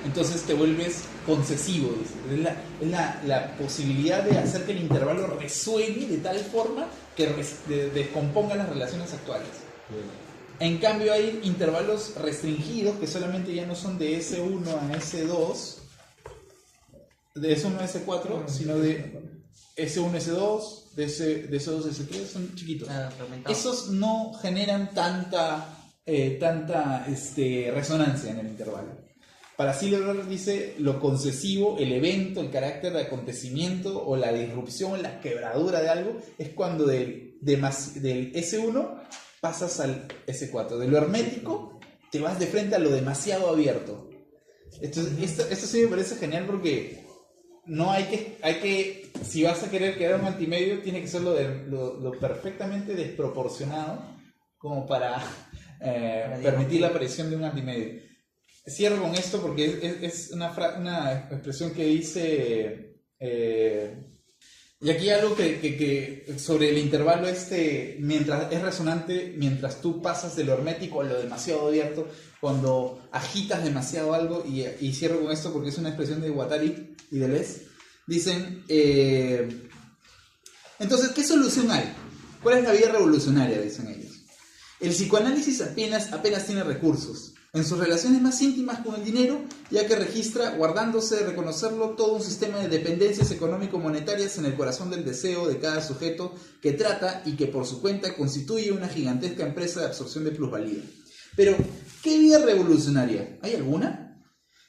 entonces te vuelves concesivo. Es la posibilidad de hacer que el intervalo resuene de tal forma que descomponga las relaciones actuales. En cambio hay intervalos restringidos que solamente ya no son de S1 a S2, de S1 a S4, sino de S1 a S2, de S2 a S3, son chiquitos. Esos no generan tanta resonancia en el intervalo. Para Silverberg dice lo concesivo, el evento, el carácter de acontecimiento o la disrupción, la quebradura de algo, es cuando del S1 pasas al S4. De lo hermético te vas de frente a lo demasiado abierto. Esto sí me parece genial porque no hay que si vas a querer crear un antimedio, tiene que ser lo perfectamente desproporcionado como para permitir la aparición de un antimedio. Cierro con esto porque es una expresión que dice, y aquí algo que sobre el intervalo mientras es resonante, mientras tú pasas de lo hermético a lo demasiado abierto, cuando agitas demasiado algo, y cierro con esto porque es una expresión de Guattari y Deleuze, dicen, entonces, ¿qué solución hay? ¿Cuál es la vía revolucionaria? Dicen ellos. El psicoanálisis apenas tiene recursos. En sus relaciones más íntimas con el dinero, ya que registra, guardándose de reconocerlo, todo un sistema de dependencias económico-monetarias en el corazón del deseo de cada sujeto que trata y que por su cuenta constituye una gigantesca empresa de absorción de plusvalía. Pero, ¿qué vía revolucionaria? ¿Hay alguna?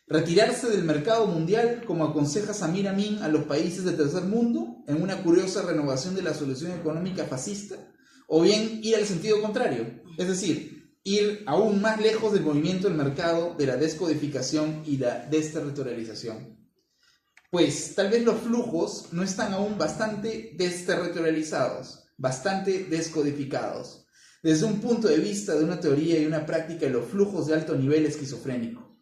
¿Retirarse del mercado mundial, como aconseja Samir Amin a los países del tercer mundo, en una curiosa renovación de la solución económica fascista? ¿O bien ir al sentido contrario? Es decir, ir aún más lejos del movimiento del mercado, de la descodificación y la desterritorialización. Pues tal vez los flujos no están aún bastante desterritorializados, bastante descodificados, desde un punto de vista de una teoría y una práctica de los flujos de alto nivel esquizofrénico.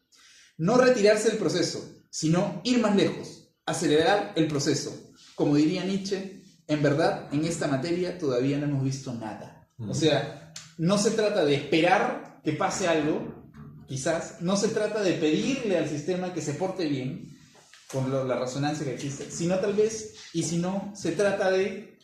No retirarse del proceso, sino ir más lejos, acelerar el proceso. Como diría Nietzsche, en verdad, en esta materia todavía no hemos visto nada. O sea, no se trata de esperar que pase algo, quizás, no se trata de pedirle al sistema que se porte bien, con la resonancia que existe, sino tal vez, y si no, se trata de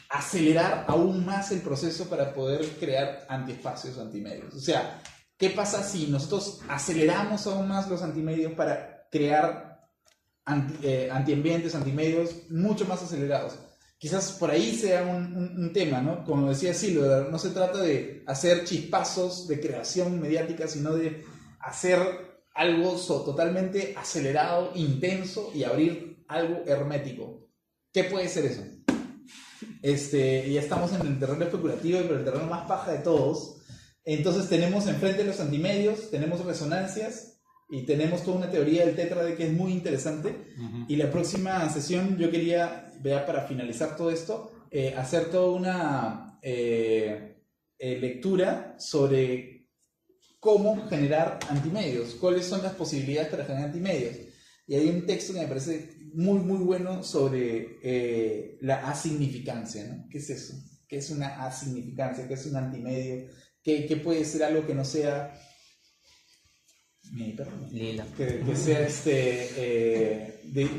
acelerar aún más el proceso para poder crear antiespacios, antimedios. O sea, ¿qué pasa si nosotros aceleramos aún más los antimedios para crear antiambientes, antimedios mucho más acelerados? Quizás por ahí sea un tema, ¿no? Como decía Silver, no se trata de hacer chispazos de creación mediática, sino de hacer algo totalmente acelerado, intenso y abrir algo hermético. ¿Qué puede ser eso? Ya estamos en el terreno especulativo, pero el terreno más paja de todos. Entonces tenemos enfrente los antimedios, tenemos resonancias y tenemos toda una teoría del tétrade que es muy interesante. Y la próxima sesión yo quería, para finalizar todo esto, hacer toda una lectura sobre cómo generar antimedios, cuáles son las posibilidades para generar antimedios. Y hay un texto que me parece muy, muy bueno sobre la asignificancia, ¿no? ¿Qué es eso? ¿Qué es una asignificancia? ¿Qué es un antimedio? ¿Qué puede ser algo que no sea... Lila. Que sea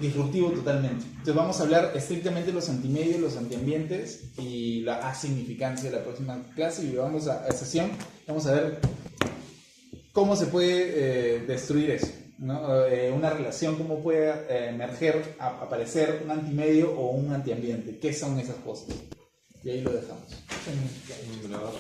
disruptivo totalmente. Entonces vamos a hablar estrictamente de los antimedios, los antiambientes y la asignificancia de la próxima clase. Y vamos a sesión, vamos a ver cómo se puede destruir eso, ¿no? Una relación, cómo puede emerger, aparecer un antimedio o un antiambiente. ¿Qué son esas cosas? Y ahí lo dejamos. Bravo.